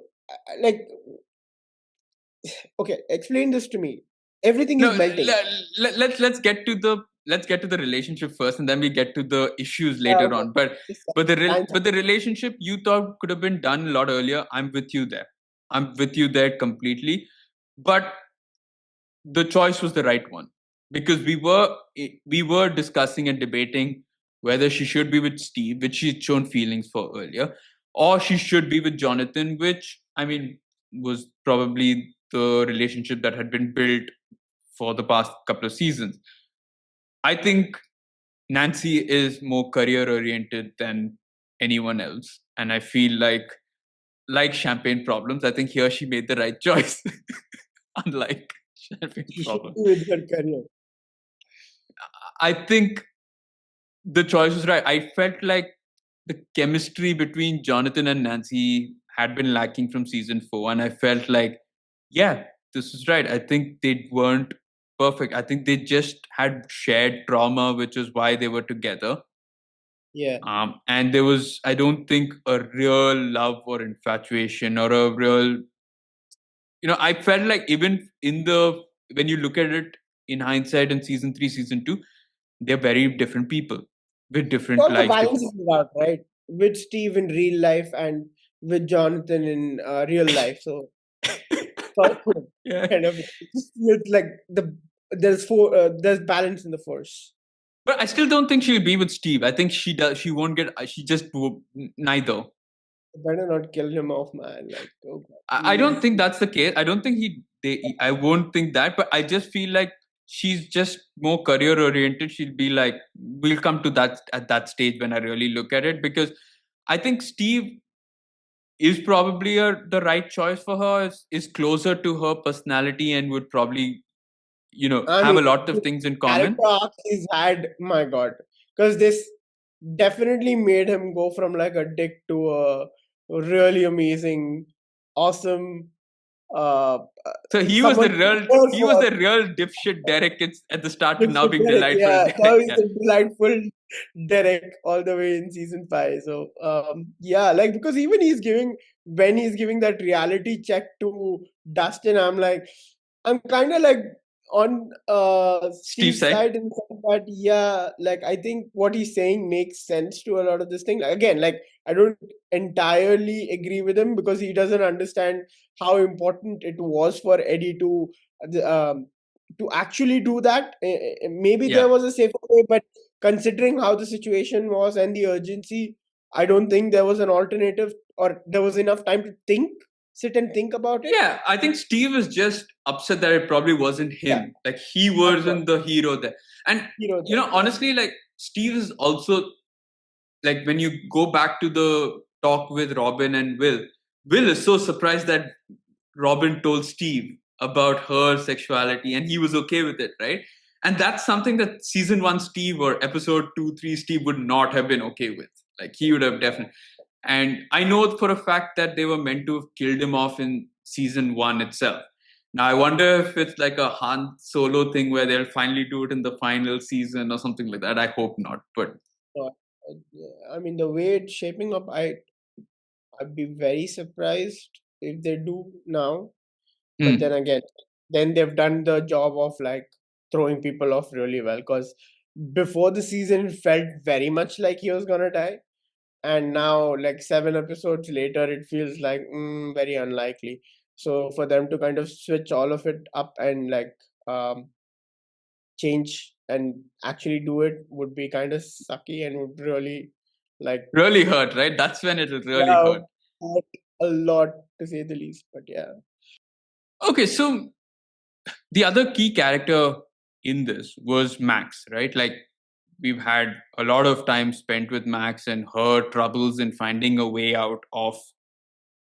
like okay, explain this to me. Everything no is melting. let's get to the relationship first and then we get to the issues Yeah, later okay. on. But Just lines but the relationship you thought could have been done a lot earlier. I'm with you there. I'm with you there completely. But the choice was the right one because we were discussing and debating whether she should be with Steve, which she'd shown feelings for earlier, or she should be with Jonathan, which I mean was probably the relationship that had been built for the past couple of seasons. I think Nancy is more career oriented than anyone else, and I feel like like champagne problems. I think here she made the right choice, unlike champagne She should problems. be with her career. I think the choice was right. I felt like the chemistry between Jonathan and Nancy had been lacking from season 4, and I felt like, yeah, this is right. I think they weren't perfect. I think they just had shared trauma, which is why they were together. Yeah. And there was, I don't think, a real love or infatuation or a real, I felt like even in the, when you look at it in hindsight in season 3, season 2, they're very different people with It's different also lives. balances it out, right? With Steve in real life and with Jonathan in real life. So it's also Yeah. kind of it's like there's balance in the force. But I still don't think she'll be with Steve. I think she does. She won't get. She just neither. Better not kill him off, man. Like, oh god, I don't please. think that's the case. I don't think he. They. I won't think that. But I just feel like she's just more career oriented. She'll be like, we'll come to that at that stage when I really look at it, because I think Steve is probably the right choice for her. Is closer to her personality and would probably I have mean, a lot of the things in common. character arc he's had, my god, because this definitely made him go from like a dick to a really amazing, awesome, uh, So someone to go he was for. the real dipshit Derek at the start to It's now a being Derek, delightful yeah. Now Derek. he's Yeah. a delightful Derek all the way in season 5. So yeah, like because even he's giving that reality check to Dustin, I'm kind of like on Steve Steve's said, side in the sense that yeah, like I think what he's saying makes sense to a lot of this thing. Again, like I don't entirely agree with him because he doesn't understand how important it was for Eddie to actually do that. Maybe there yeah. was a safer way, but considering how the situation was and the urgency, I don't think there was an alternative or there was enough time to sit and think about it. Yeah, I think Steve is just upset that it probably wasn't Yeah, him. Like he that's what wasn't the hero there. And that. Yeah, honestly, like Steve is also, like, when you go back to the talk with Robin and Will is so surprised that Robin told Steve about her sexuality and he was okay with it, right? And that's something that season 1 Steve or episode 2, 3 Steve would not have been okay with. Like he would have definitely. And I know for a fact that they were meant to have killed him off in season 1 itself. Now I wonder if it's like a Han Solo thing where they'll finally do it in the final season or something like that. I hope not. But so, I mean the way it's shaping up, I'd be very surprised if they do now. But then hmm. again, then they've done the job of like throwing people off really well because before the season it felt very much like he was gonna die, and now like 7 episodes later it feels like very unlikely. So for them to kind of switch all of it up and like um change and actually do it would be kind of sucky and would really like Really hurt, right? That's when it will really yeah hurt. hurt a lot to say the least. But yeah, Okay, so the other key character in this was Max, right? Like we've had a lot of time spent with Max and her troubles in finding a way out of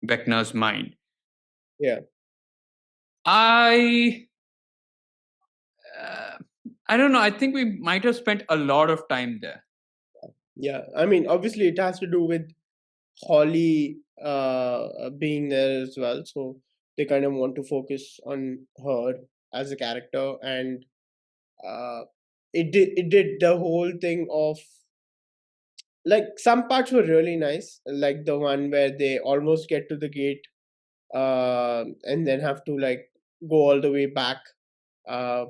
Vecna's mind. yeah, I uh, I don't know. I think we might have spent a lot of time there. yeah. I mean, obviously it has to do with Holly being there as well, so they kind of want to focus on her as a character, and uh, it did the whole thing of like some parts were really nice, like the one where they almost get to the gate and then have to like go all the way back. Uh,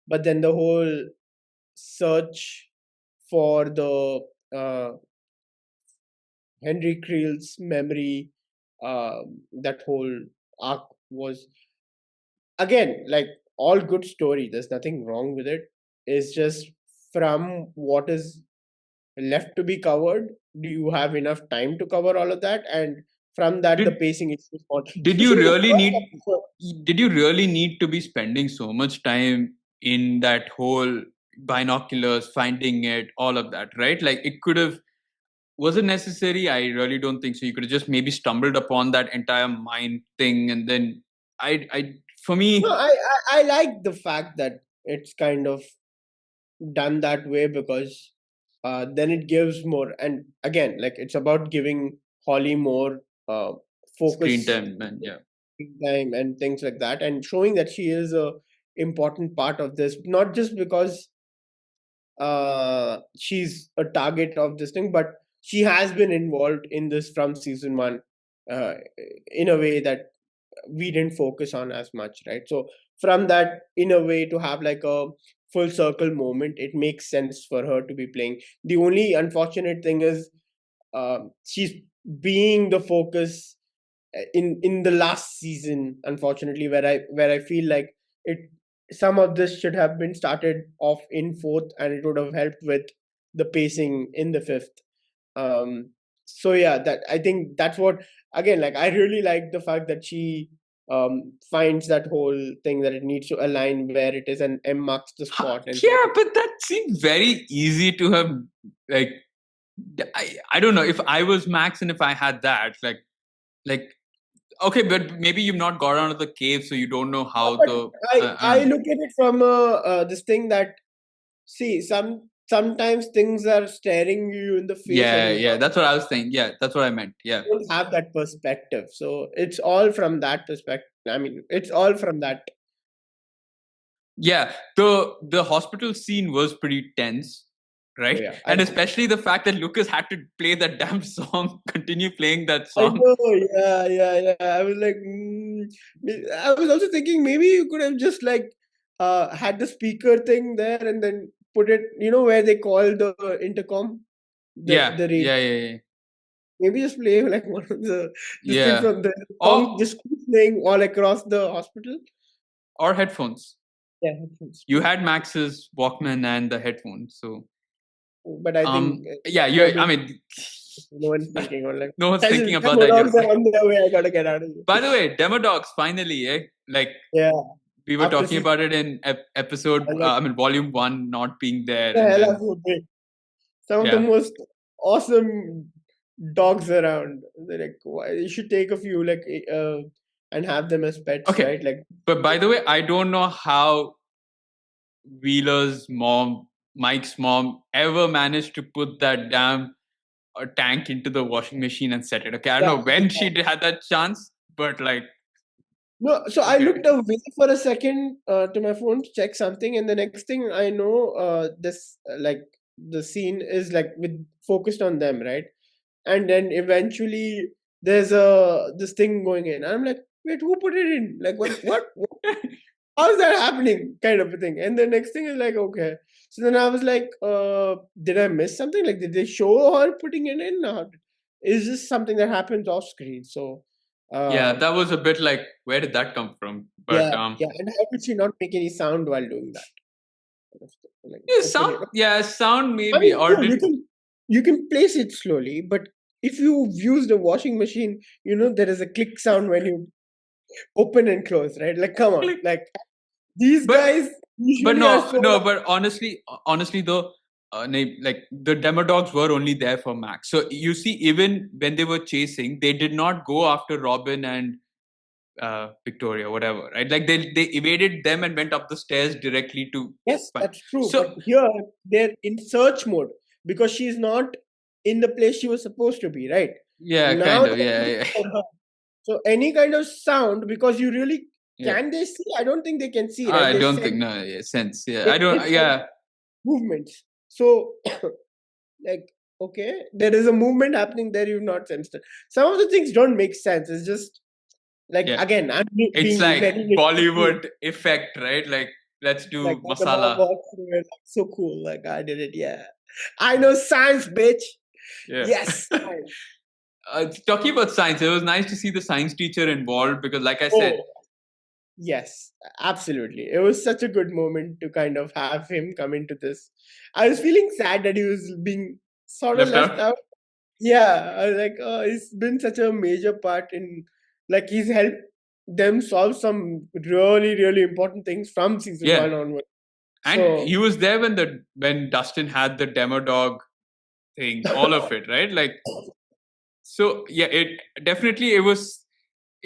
but then the whole search for the Henry Creel's memory, that whole arc was again like all good story. There's nothing wrong with it. It's just from what is left to be covered. Do you have enough time to cover all of that? And from that, the Did pacing is on, did you especially in the really first need episode. did you really need to be spending so much time in that whole binoculars, finding it, all of that, right? Like it could have. was it necessary? I really don't think so. You could have just maybe stumbled upon that entire mind thing, and then for No, me, I like the fact that it's kind of done that way, because then it gives more. And again, like, it's about giving Holly more screen focus, time, man. Yeah, time, and things like that, and showing that she is a important part of this, not just because she's a target of this thing, but she has been involved in this from season one, uh, in a way that we didn't focus on as much, right? So from that, in a way, to have like a full circle moment, it makes sense for her to be playing. The only unfortunate thing is, she's being the focus in the last season, unfortunately, where I feel like it, some of this should have been started off in fourth, and it would have helped with the pacing in the fifth. So yeah, that, I think that's what, again, like, I really like the fact that she finds that whole thing, that it needs to align where it is, and M marks the spot, and yeah, but that seemed very easy to have. Like, I don't know if I was Max and if I had that, like okay, but maybe you've not got out of the cave, so you don't know how but the. I I don't know. look at it from this thing that, see, sometimes things are staring you in the face and Yeah, you yeah, that's what I was saying. Yeah, that's what I meant. Yeah, don't have that perspective. So it's all from that perspective. I mean, it's all from that. yeah. The hospital scene was pretty tense, So right? yeah, And especially the fact that Lucas had to play that damn song, continue playing that I song. know. Yeah, yeah, yeah. I was like, I was also thinking maybe you could have just like had the speaker thing there, and then put it, where they call the intercom, Yeah, the radio. yeah, yeah, yeah. Maybe just play like one of the this thing Yeah. from the song, Or just keep playing all across the hospital. or headphones. Yeah, it's You true. had Max's Walkman and the headphones, so But I think yeah. they're You. I doing, mean, no one's thinking, or like, no one's guys, thinking about demo the idea. dogs are on their way. I gotta get out of By here. the way, Demo Dogs finally, like Yeah, we were after talking season, about it in episode, I was like, I mean, volume one not being there, the and hell are then you doing? Some of the yeah, most awesome dogs around. They're like, why, you should take a few, like, and have them as pets, okay. right? Like, But by the way, I don't know how Wheeler's mom, Mike's mom, ever managed to put that damn tank into the washing machine and set it. Okay, I don't yeah, know when she had that chance, but like, no, so I okay, looked away for a second to my phone to check something, and the next thing I know, this like the scene is like with focused on them, right? And then eventually there's a this thing going in. I'm like, wait, who put it in? Like, what? How's that happening? Kind of a thing. And the next thing is like, okay. So then I was like, did I miss something? Like, did they show her putting it in? Or is this something that happens off screen? So, yeah, uh, that was a bit like, where did that come from? But yeah, yeah. And how did she not make any sound while doing that? Like, yeah, open it. sound I maybe, mean, or no, did you can place it slowly, but if you've used a washing machine, there is a click sound when you open and close, right? Like, come on, click? like, these But guys but usually are no, so. no. But honestly though, like the demo dogs were only there for Max. So you see, even when they were chasing, they did not go after Robin and Victoria, whatever, right? Like they evaded them and went up the stairs directly to Yes, find. that's true. But So here they're in search mode because she's not in the place she was supposed to be, right? yeah, Now kind of, they're yeah, looking yeah, for her. So any kind of sound, because you really, yeah. can they see? I don't think they can see, right? I They don't sense, think no, yeah, sense. Yeah, I they don't. sense Yeah, movements. So like, okay, there is a movement happening there, you've not sensed it. Some of the things don't make sense. It's just like, yeah. again, I'm It's being like very nitpicky. Bollywood effect, right? Like let's Like, do when the mom masala. walks through it, like, so cool. Like, I did it. Yeah, I know science, bitch. Yeah. Yes, science. Talking about science, it was nice to see the science teacher involved because, like I said, Oh, yes, absolutely. It was such a good moment to kind of have him come into this. I was feeling sad that he was being sort of left left out. out. Yeah, I was like, oh, he's been such a major part in, like, he's helped them solve some really, really important things from season Yeah, one onward. and So, he was there when Dustin had the demo dog thing, all of it, right? Like, so yeah, it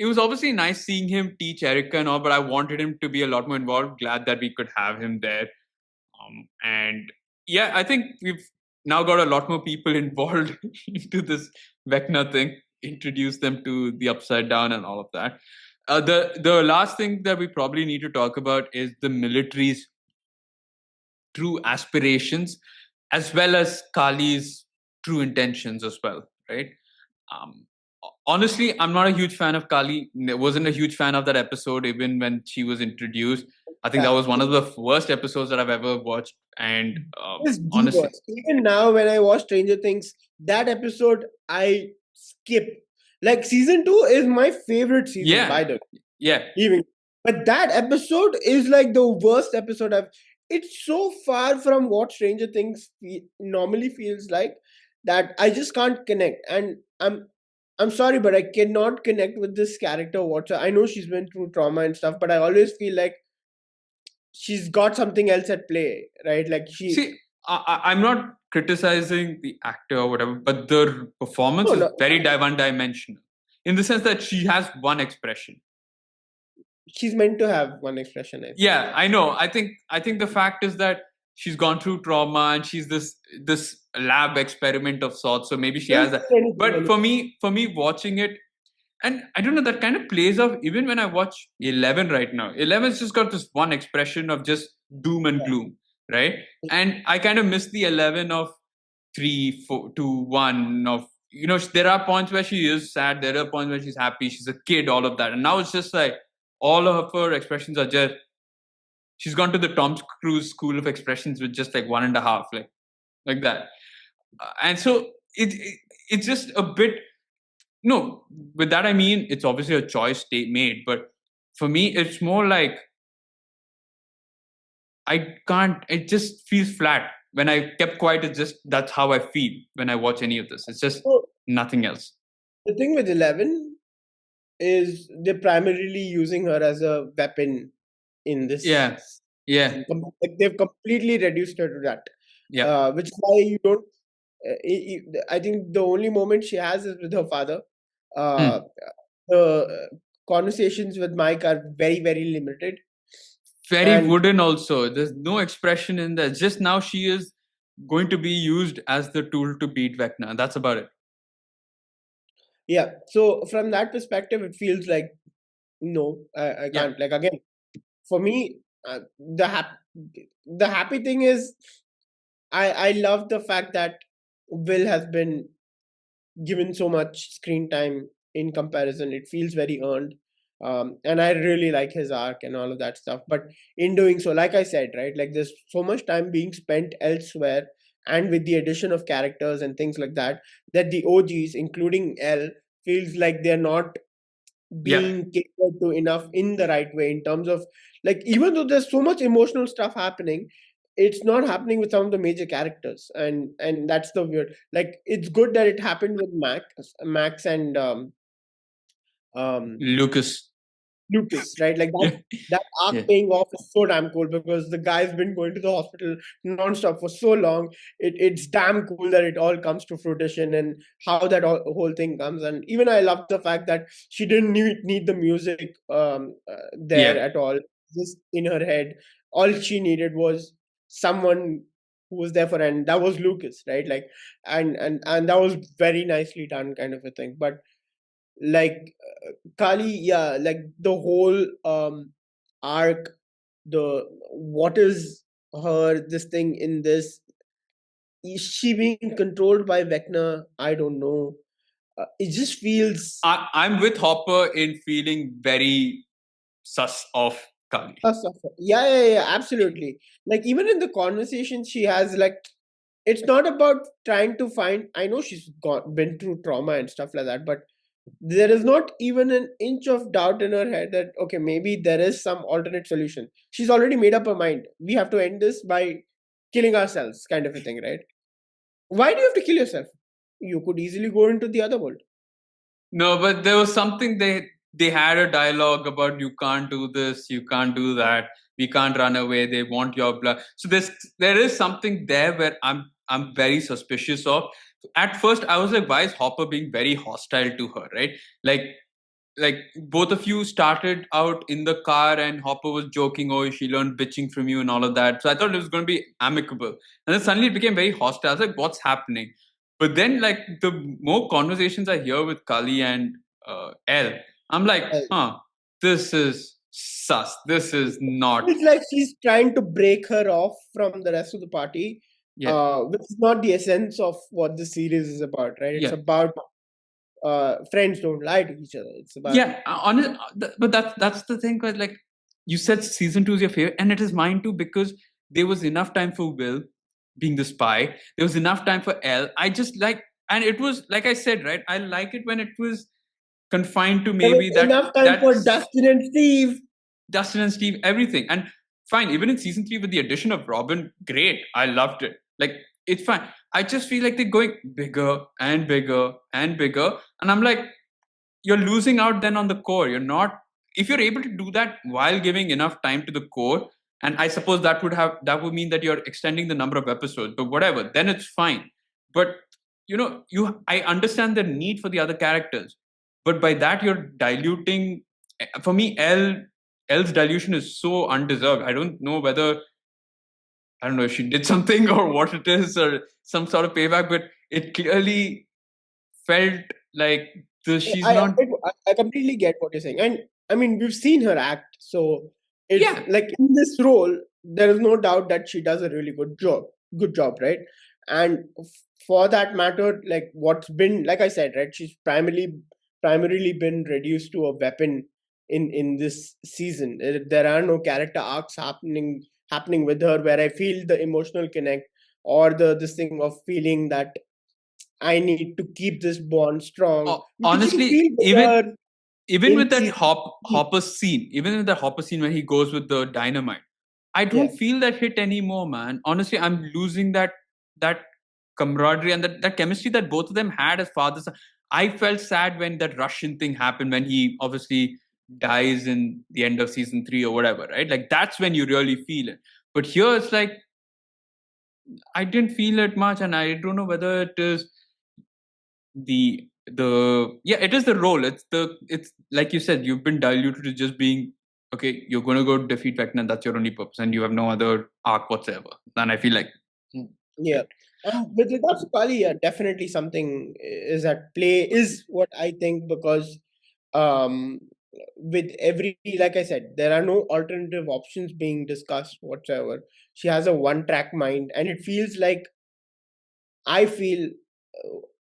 was obviously nice seeing him teach Erica and all, but I wanted him to be a lot more involved. Glad that we could have him there. And yeah, I think we've now got a lot more people involved into this Vecna thing, introduce them to the upside down and all of that. The last thing that we probably need to talk about is the military's true aspirations, as well as Kali's true intentions as well, right? Um, Honestly, I'm not a huge fan of Kali. Wasn't a huge fan of that episode even when she was introduced. I think that Yeah, was one of the worst episodes that I've ever watched. And it's the honestly, worst. Even now, when I watch Stranger Things, that episode I skip. Like season 2 is my favorite season, yeah, by the way. yeah. Even, but that episode is like the worst episode I've. It's so far from what Stranger Things normally feels like that I just can't connect. And I'm sorry, but I cannot connect with this character whatsoever. I know she's been through trauma and stuff, but I always feel like she's got something else at play, right? Like she. See, I'm not criticizing the actor or whatever, but the performance No, is no, very one-dimensional in the sense that she has one expression. she's meant to have one expression, I feel. Yeah, I know. I think the fact is that she's gone through trauma and she's this lab experiment of sorts. So maybe she has that. But for me watching it, and I don't know, that kind of plays off even when I watch 11 right now. 11's just got this one expression of just doom and gloom, right? And I kind of miss the 11 of 3, 4, 2, 1 of, there are points where she is sad, there are points where she's happy, she's a kid, all of that. And now it's just like all of her expressions are just, she's gone to the Tom Cruise school of expressions with just like one and a half, like that. And so it's just a bit, no, with that I mean it's obviously a choice made, but for me it's more like I can't. It just feels flat when I kept quiet. It's just that's how I feel when I watch any of this. It's just So nothing else. the thing with 11 is they're primarily using her as a weapon in this. Yeah, yeah, Like they've completely reduced her to that, yeah. which is why you don't. I think the only moment she has is with her father. Uh, Hmm. the conversations with Mike are very, very limited, Very and wooden. Also, there's no expression in there. Just now she is going to be used as the tool to beat Vecna. That's about it. yeah. So from that perspective, it feels like no, I Yeah, can't. Like again, for me, the happy thing is I love the fact that Will has been given so much screen time in comparison. It feels very earned. And I really like his arc and all of that stuff. But in doing so, like I said, right, like there's so much time being spent elsewhere, and with the addition of characters and things like that, that the OGs, including L, feels like they're not yeah. being catered to enough in the right way in terms of, like, even though there's so much emotional stuff happening, it's not happening with some of the major characters, and that's the weird. Like, it's good that it happened with Max and um Lucas. Lucas, right? Like that Yeah, that arc yeah, paying off is so damn cool because the guy's been going to the hospital nonstop for so long. It's damn cool that it all comes to fruition and how that whole thing comes. And even I love the fact that she didn't need the music there yeah. at all. Just in her head, all she needed was someone who was there for her, and that was Lucas, right? Like, and that was very nicely done, kind of a thing. But like Kali, yeah, like the whole arc, the what is her this thing in this? Is she being controlled by Vecna? I don't know. It just feels I'm with Hopper in feeling very sus of Kali. yeah, yeah, yeah, absolutely. Like even in the conversation she has, like it's not about trying to find. I know she's been through trauma and stuff like that, but there is not even an inch of doubt in her head that okay, maybe there is some alternate solution. She's already made up her mind. We have to end this by killing ourselves, kind of a thing, right? Why do you have to kill yourself? You could easily go into the other world. No, but there was something they had a dialogue about you can't do this, you can't do that, we can't run away. They want your blood. So there is something there where I'm very suspicious of. At first, I was like, why is Hopper being very hostile to her, right? Like, like both of you started out in the car and Hopper was joking, oh, she learned bitching from you and all of that. So I thought it was going to be amicable. And then suddenly it became very hostile. I was like, what's happening? But then, like, the more conversations I hear with Kali and Elle, I'm like, this is sus. This is not. It's like she's trying to break her off from the rest of the party, Yeah. which is not the essence of what the series is about, right? It's Yeah. about friends don't lie to each other. It's about Yeah, honest, but that's the thing. Cause like you said, season 2 is your favorite, and it is mine too because there was enough time for Will being the spy. There was enough time for Elle. I just like, and it was like I said, right? I like it when it was confined to there was maybe that enough time for that's Dustin and Steve. Dustin and Steve, everything, and fine. Even in season 3 with the addition of Robin, great. I loved it. Like it's fine. I just feel like they're going bigger and bigger and bigger, and I'm like, you're losing out then on the core. You're not, if you're able to do that while giving enough time to the core, and I suppose that would mean that you're extending the number of episodes, but whatever, then it's fine. But I understand the need for the other characters, but by that you're diluting. For me, L's dilution is so undeserved. I don't know whether, I don't know if she did something or what it is or some sort of payback, but it clearly felt like she's I, not. I completely get what you're saying, and I mean we've seen her act, so it's Yeah. like in this role there is no doubt that she does a really good job, right? And for that matter, like what's been, like I said, right, she's primarily been reduced to a weapon in this season. There are no character arcs happening with her where I feel the emotional connect or the this thing of feeling that I need to keep this bond strong, which you Honestly, feel with even her even with in that season three. Hopper scene, even with that Hopper scene where he goes with the dynamite, I Yeah. don't feel that hit anymore, man. Honestly, I'm losing that camaraderie and that chemistry that both of them had as fathers. I felt sad when that Russian thing happened when he obviously dies in the end of season 3 or whatever, right? Like that's when you really feel it. But here it's like I didn't feel it much, and I don't know whether it is it is the role. It's like you said, you've been diluted to just being okay, you're gonna go defeat Vecna, that's your only purpose, and you have no other arc whatsoever. And I feel like Yeah. And with regards to Kali, yeah, definitely something is at play, is what I think, because um, with every, like I said, there are no alternative options being discussed whatsoever. She has a one track mind, and it feels like I feel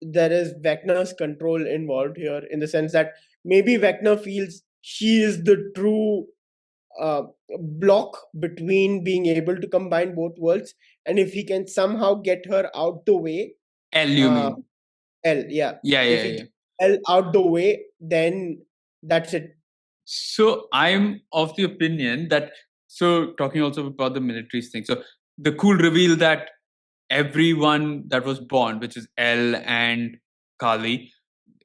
there is Vecna's control involved here, in the sense that maybe Vecna feels she is the true uh, block between being able to combine both worlds, and if he can somehow get her out the way, L, you uh, mean? L, yeah, Yeah, if yeah, he yeah. gets L out the way, then that's it. So I'm of the opinion that, so talking also about the military thing. So the cool reveal that everyone that was born, which is L and Kali,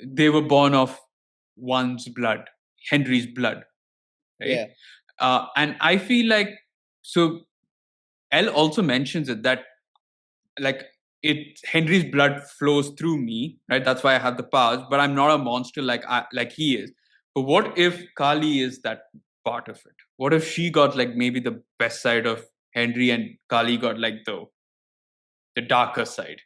they were born of one's blood, Henry's blood, right? Yeah, And I feel like, so L also mentions it that like Henry's blood flows through me, right? That's why I have the powers, but I'm not a monster like he is. But what if Kali is that part of it? What if she got like maybe the best side of Henry and Kali got like the darker side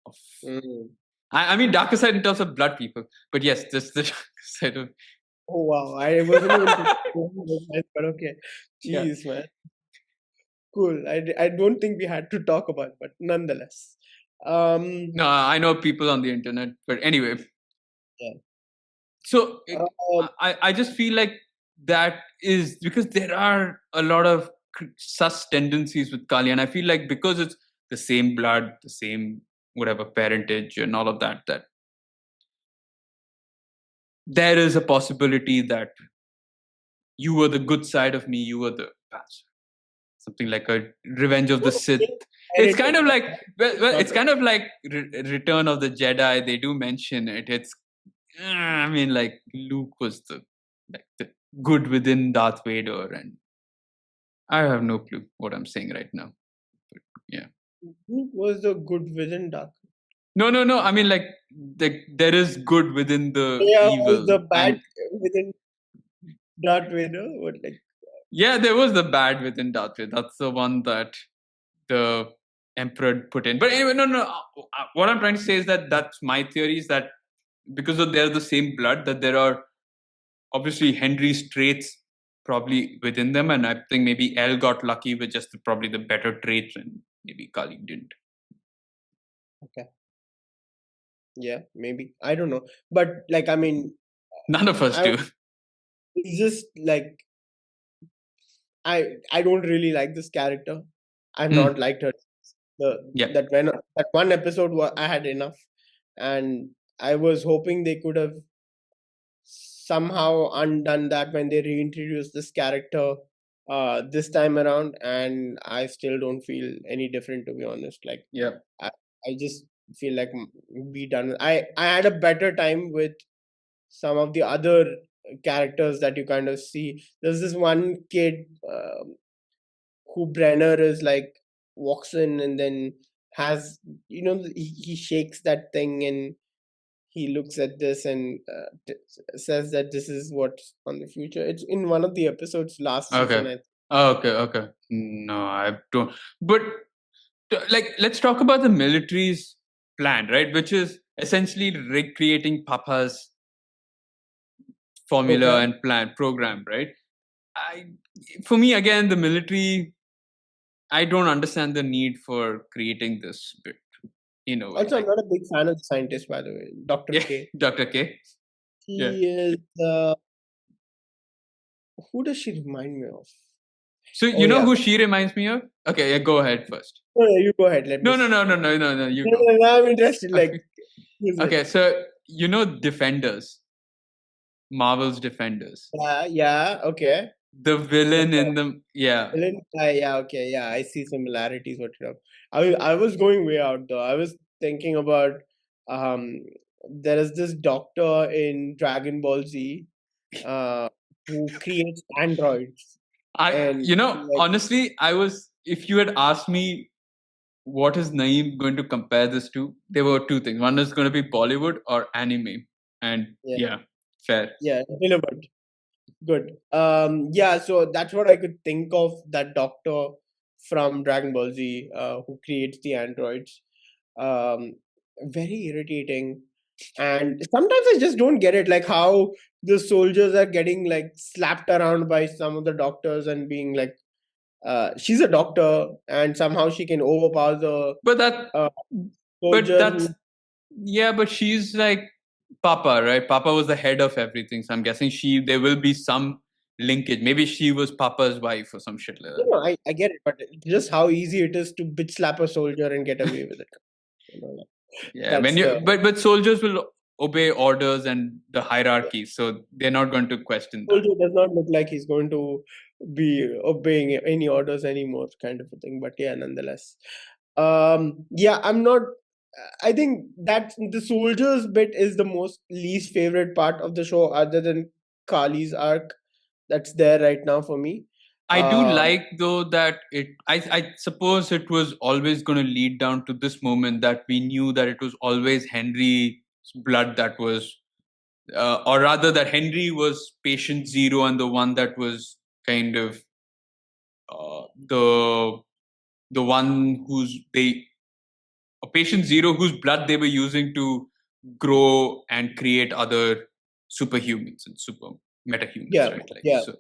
of, mm. I mean darker side in terms of blood people, but yes, this the darker side of Oh wow, I wasn't even thinking that, but okay, yeah. jeez, man, cool. I don't think we had to talk about it, but nonetheless, um, No, I know people on the internet, but anyway, yeah. so Uh, I just feel like that is because there are a lot of sus tendencies with Kali, and I feel like because it's the same blood, the same whatever parentage, and all of that, that there is a possibility that you were the good side of me, you were the bad side. Something like a Revenge of the Sith. It's kind heritage, of like, it's it's not. kind of like Return of the Jedi. They do mention it. It's I mean, like Luke was the good within Darth Vader, and I have no clue what I'm saying right now. But yeah. Who was the good villain Dark? No. I mean, like, there is good within the Yeah, was evil, the bad and within Darth Vader? What like? yeah, there was the bad within Darth Vader. That's the one that the emperor put in. But anyway, no. What I'm trying to say is that that's my theory is that because of they're the same blood, that there are obviously Henry's traits probably within them, and I think maybe Elle got lucky with just probably the better traits, and maybe Kali didn't. Okay. Yeah, maybe. I don't know. But like, I mean, None of us I do. it's just like I don't really like this character. I've not Hmm. liked her. The Yeah. that when that one episode I had enough, and I was hoping they could have somehow undone that when they reintroduced this character this time around, and I still don't feel any different, to be honest. Like Yeah. I, I just feel like be done with. I had a better time with some of the other characters that you kind of see. There's this one kid who Brenner is like walks in and then has he shakes that thing and he looks at this and says that this is what's on the future. It's in one of the episodes last season. Okay. Okay. No, I don't. But like, let's talk about the military's plan, right? Which is essentially recreating Papa's formula Okay. and plan program, right? I, for me, again, the military, I don't understand the need for creating this bit in a way. Also, I'm Like, not a big fan of the scientist, by the way, Dr. yeah, K. Dr. K. Yeah. He is who does she remind me of? So Oh you know yeah. who she reminds me of? Okay, yeah, go ahead first. No, no, you go ahead. Let me. No. You No, go. no, no, I'm interested. Like, Okay. who's it? Okay. So you know Defenders, Marvel's Defenders. Yeah, yeah, okay. The The villain in the yeah. villain guy, yeah, okay, yeah. I see similarities. What you know. I was going way out though. I was thinking about um there is this doctor in Dragon Ball Z uh who creates androids and like Honestly, I was if you had asked me what is Naeem going to compare this to, there were two things. One is going to be Bollywood or anime. And yeah, yeah, fair. yeah, delivered. Good. Yeah, so that's what I could think of, that doctor from Dragon Ball Z, who creates the androids. Um, very irritating. And sometimes I just don't get it, like how the soldiers are getting like slapped around by some of the doctors and being like, she's a doctor and somehow she can overpower the But that uh, but soldier that's who, yeah, but she's like Papa, right? Papa was the head of everything. So I'm guessing there will be some linkage. Maybe she was Papa's wife or some shit like you that. know, I get it, but just how easy it is to bitch slap a soldier and get away with it. You know, like, Yeah, when that's you the but soldiers will obey orders and the hierarchy, so they're not going to question that. soldier does not look like he's going to be obeying any orders anymore, kind of a thing. But yeah, nonetheless, yeah, I'm not. I think that the soldiers bit is the most least favorite part of the show, other than Kali's arc. That's there right now for me. I do Um, like though that I suppose it was always going to lead down to this moment that we knew that it was always Henry's blood that was, or rather that Henry was patient zero and the one that was kind of uh, the the one who's they a patient zero whose blood they were using to grow and create other superhumans and super metahumans, yeah, right? Like yeah, so.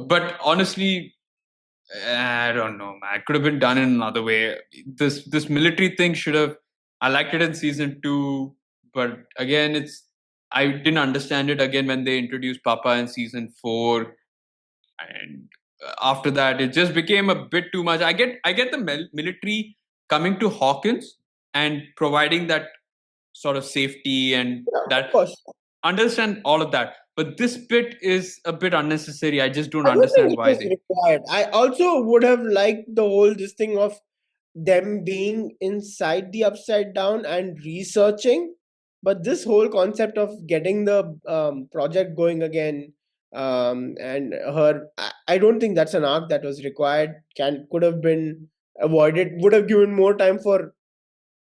But honestly, I don't know, man. It could have been done in another way. This military thing should have. I liked it in season 2, but again, I didn't understand it again when they introduced Papa in season 4, and after that, it just became a bit too much. I get the military coming to Hawkins and providing that sort of safety and yeah, of that course. understand all of that, but this bit is a bit unnecessary. I just don't I don't think understand it why was they. required. I also would have liked the whole this thing of them being inside the upside down and researching, but this whole concept of getting the project going again, and her, I don't think that's an arc that was required. Could have been avoided, would have given more time for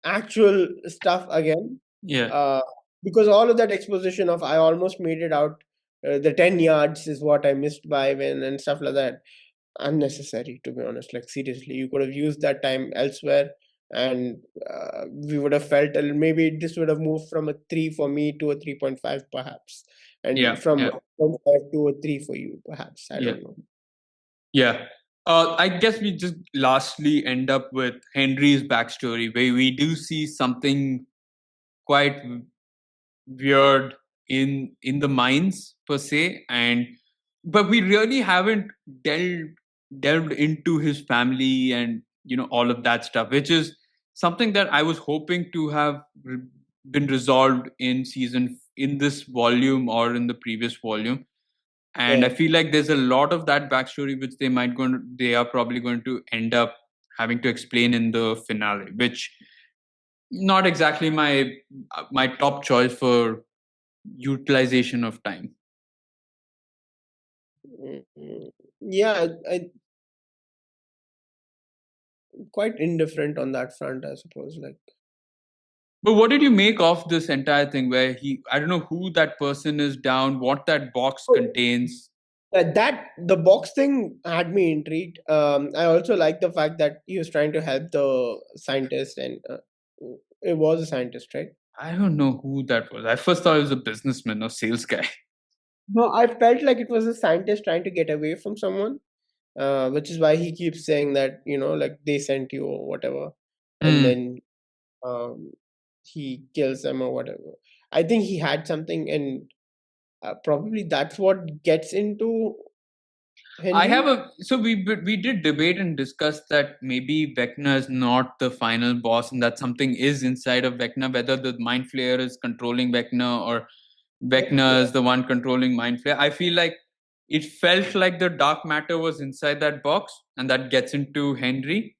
actual stuff again. Yeah. Uh, because all of that exposition of I almost made it out, the 10 yards is what I missed by when and stuff like that, unnecessary, to be honest. Like, seriously, you could have used that time elsewhere, and we would have felt maybe this would have moved from a 3 for me to a 3.5 perhaps, and Yeah. from Yeah. a 1.5 to a 3 for you perhaps. I Yeah. don't know. Yeah. I guess we just lastly end up with Henry's backstory, where we do see something quite weird in the mines per se, and but we really haven't delved into his family and all of that stuff, which is something that I was hoping to have been resolved in this volume or in the previous volume. And I Yeah. feel like there's a lot of that backstory which they are probably going to end up having to explain in the finale, which not exactly my top choice for utilization of time. Yeah, quite indifferent on that front, I suppose. Like, But what did you make of this entire thing where I don't know who that person is down, what that box oh, contains? that the box thing had me intrigued. I also like the fact that he was trying to help the scientist, and it was a scientist, right? I don't know who that was. I first thought it was a businessman or sales guy. No, I felt like it was a scientist trying to get away from someone, which is why he keeps saying that, like they sent you or whatever, and Hmm. then um, he kills them or whatever. I think he had something, and probably that's what gets into I have Henry. a so we did debate and discuss that maybe Vecna is not the final boss and that something is inside of Vecna, whether the Mind Flayer is controlling Vecna or Vecna Yeah, is the one controlling Mind Flayer. I feel like it felt like the dark matter was inside that box, and that gets into Henry.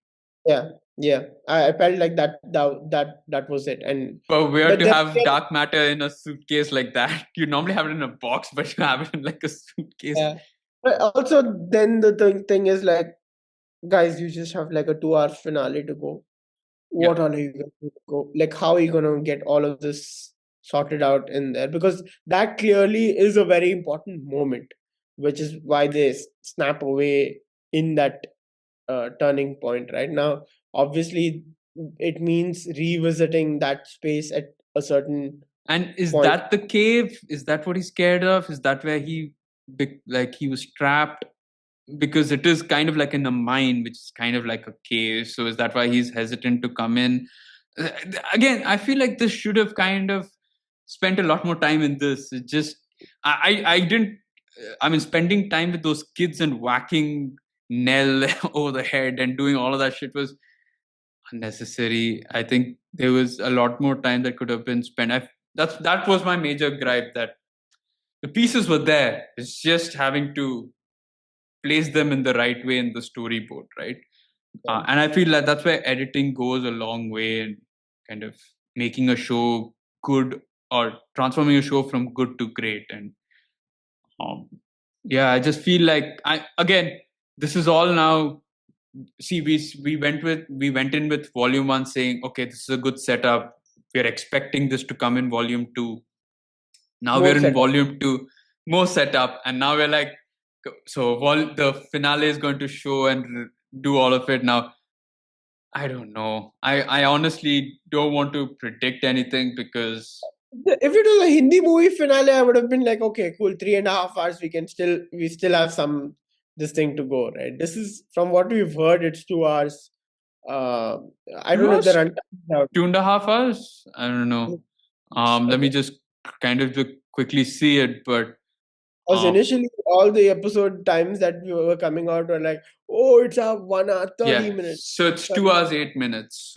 yeah, yeah. I felt like that was it, and But weird but to then have again, dark matter in a suitcase like that. You normally have it in a box, but you have it in like a suitcase. yeah. But also, then the thing is like, guys, you just have like a 2 hours finale to go. Yeah. What all are you going to go? Like, how are you going to get all of this sorted out in there? Because that clearly is a very important moment, which is why they snap away in that turning point. Right now, obviously, it means revisiting that space at a certain And is point. that the cave? Is that what he's scared of? Is that where like he was trapped? Because it is kind of like in a mine, which is kind of like a cave. So is that why he's hesitant to come in? Again, I feel like this should have kind of spent a lot more time in this. It just, I didn't. I mean, spending time with those kids and whacking Nell over the head and doing all of that shit was unnecessary. I think there was a lot more time that could have been spent. That was my major gripe, that the pieces were there. It's just having to place them in the right way in the storyboard, right? Yeah. And I feel like that's where editing goes a long way in kind of making a show good or transforming a show from good to great. And um, yeah, I just feel like this is all now. See, we went in with volume one saying, okay, this is a good setup. We're expecting this to come in volume two. Now More we're in setup. volume two, more setup, and now we're like, so the finale is going to show and do all of it. Now I don't know. I honestly don't want to predict anything because If it was a Hindi movie finale, I would have been like, okay, cool, 3.5 hours. We still have some this thing to go, right? This is from what we've heard, it's 2 hours. Uh, I two don't know if the hours, runtime is out. 2.5 hours. I don't know. Let me Okay. just kind of quickly see it, but Because um, initially, all the episode times that we were coming out were like, oh, it's a 1 hour, 30 yeah. minutes, So it's 30 2 hours 8 minutes.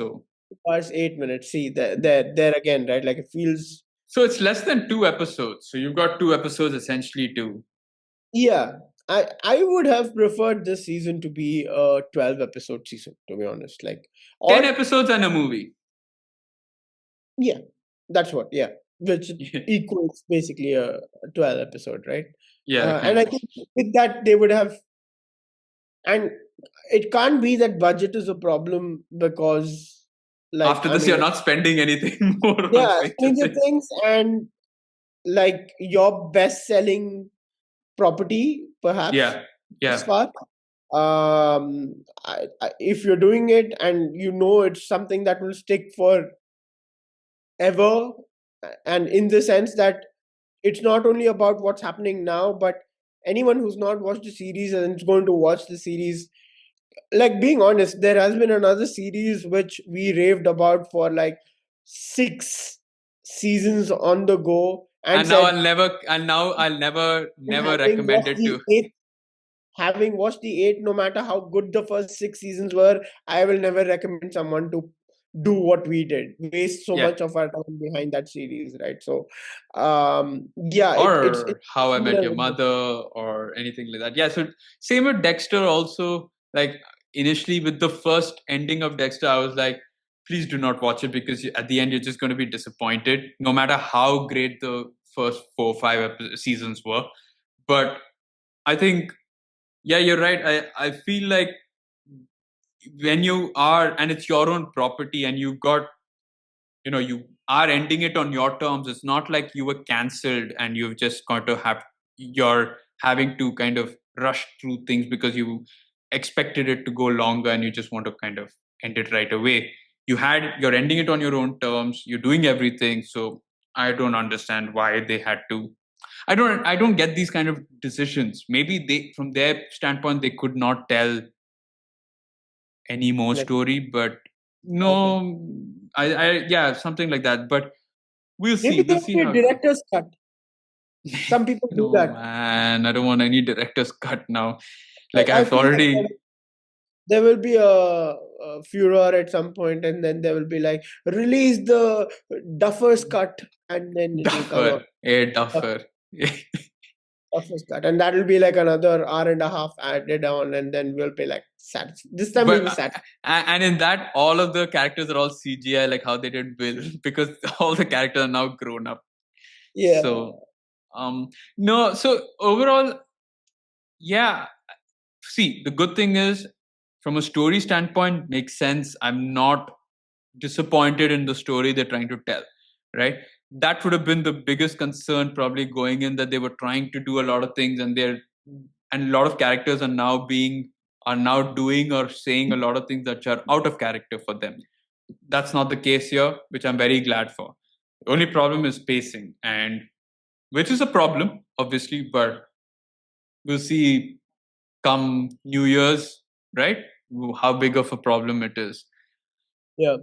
hours, 8 minutes. See, there again, right? Like, it feels. So it's less than 2 episodes. So you've got 2 episodes essentially to Yeah, I would have preferred this season to be a 12 episode season, to be honest. Like, 10 episodes and a movie. yeah, that's what, yeah, which equals basically a 12 episode, right? Yeah, And kind I of. think with that they would have, and it can't be that budget is a problem, because, like, After I this, mean, you're not spending anything more on yeah, Stranger Stranger Things. Things, and like your best selling property, perhaps, Yeah, this yeah. far. If you're doing it and you know it's something that will stick for ever, and in the sense that it's not only about what's happening now, but anyone who's not watched the series and is going to watch the series, like, being honest, there has been another series which we raved about for like 6 seasons on the go, and And now said, I'll never having recommend watched it the to. eighth having watched the eight, no matter how good the first 6 seasons were, I will never recommend someone to do what we did, waste so Yeah. much of our time behind that series, right? So, yeah, it's Or How I Met similar Your with this. Mother or anything like that. Yeah, so same with Dexter also. Like initially with the first ending of Dexter, I was like, please do not watch it because at the end you're just going to be disappointed, no matter how great the first 4 or 5 seasons were. But I think, yeah, you're right. I feel like when you are, and it's your own property, and you've got, you are ending it on your terms. It's not like you were cancelled and you've just got to have, you're having to kind of rush through things because you expected it to go longer and you just want to kind of end it right away. You're ending it on your own terms, you're doing everything. So I don't understand why they had to. I don't get these kind of decisions. Maybe they, from their standpoint, they could not tell any more Like, story, but okay, no, yeah, something like that. But we'll maybe see. there We'll will see be a how it goes. director's cut. Some people do No, that. man, I don't want any director's cut now. I, Like I I've feel like already there will be a furor at some point, and then there will be like, release the Duffer's cut, and then it will come Duffer, out. a Duff- Duffer. Duffer's cut, and that will be like another hour and a half added on, and then we'll be like sad. This time we'll But be sad. and in that, all of the characters are all CGI, like how they did Bill, because all the characters are now grown up. Yeah, So no, so overall, yeah. See, the good thing is, from a story standpoint, makes sense. I'm not disappointed in the story they're trying to tell, right? That would have been the biggest concern probably going in, that they were trying to do a lot of things, and a lot of characters are now doing or saying a lot of things that are out of character for them. That's not the case here, which I'm very glad for. The only problem is pacing, and which is a problem obviously, but we'll see come New Year's, right? How big of a problem it is. yeah,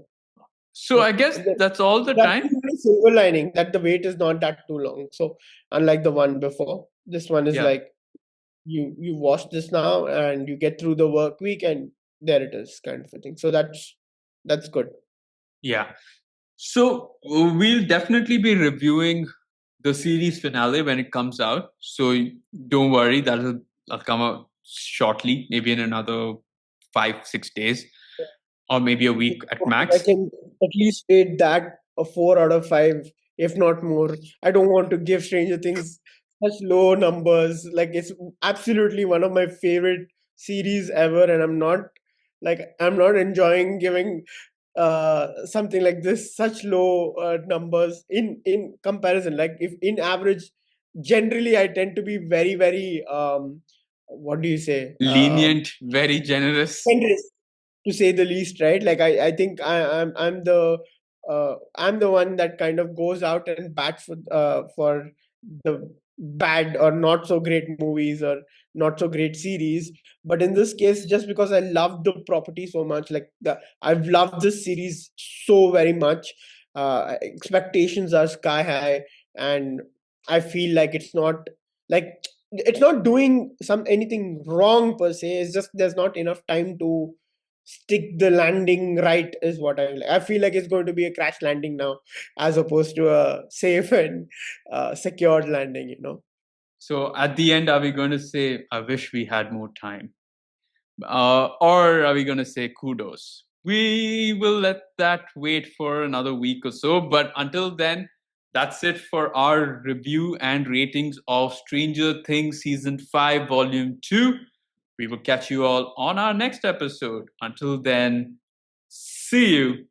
So yeah. I guess And that's all the that's time. the only silver lining, that the wait is not that too long. So unlike the one before, this one is Yeah. like, you watch this now and you get through the work week, and there it is, kind of a thing. So that's good. Yeah. So we'll definitely be reviewing the series finale when it comes out. So don't worry, that'll come out shortly, maybe in another 5, 6 days, or maybe a week at I max. can at least rate that a 4 out of 5, if not more. I don't want to give Stranger Things such low numbers. Like, it's absolutely one of my favorite series ever, and I'm not enjoying giving something like this such low numbers in comparison. Like, if in average, generally I tend to be very, very, what do you say, Lenient, very generous. generous, to say the least, right? Like, I think I'm the one that kind of goes out and bats for the bad or not so great movies or not so great series. But in this case, just because I love the property so much, like, I've loved this series so very much. Expectations are sky high, and I feel like it's not doing anything wrong per se. It's just there's not enough time to stick the landing right, is what I feel like it's going to be a crash landing now, as opposed to a safe and secured landing. So at the end, are we going to say, I wish we had more time? Or are we going to say kudos? We will let that wait for another week or so. But until then, that's it for our review and ratings of Stranger Things Season 5, Volume 2. We will catch you all on our next episode. Until then, see you.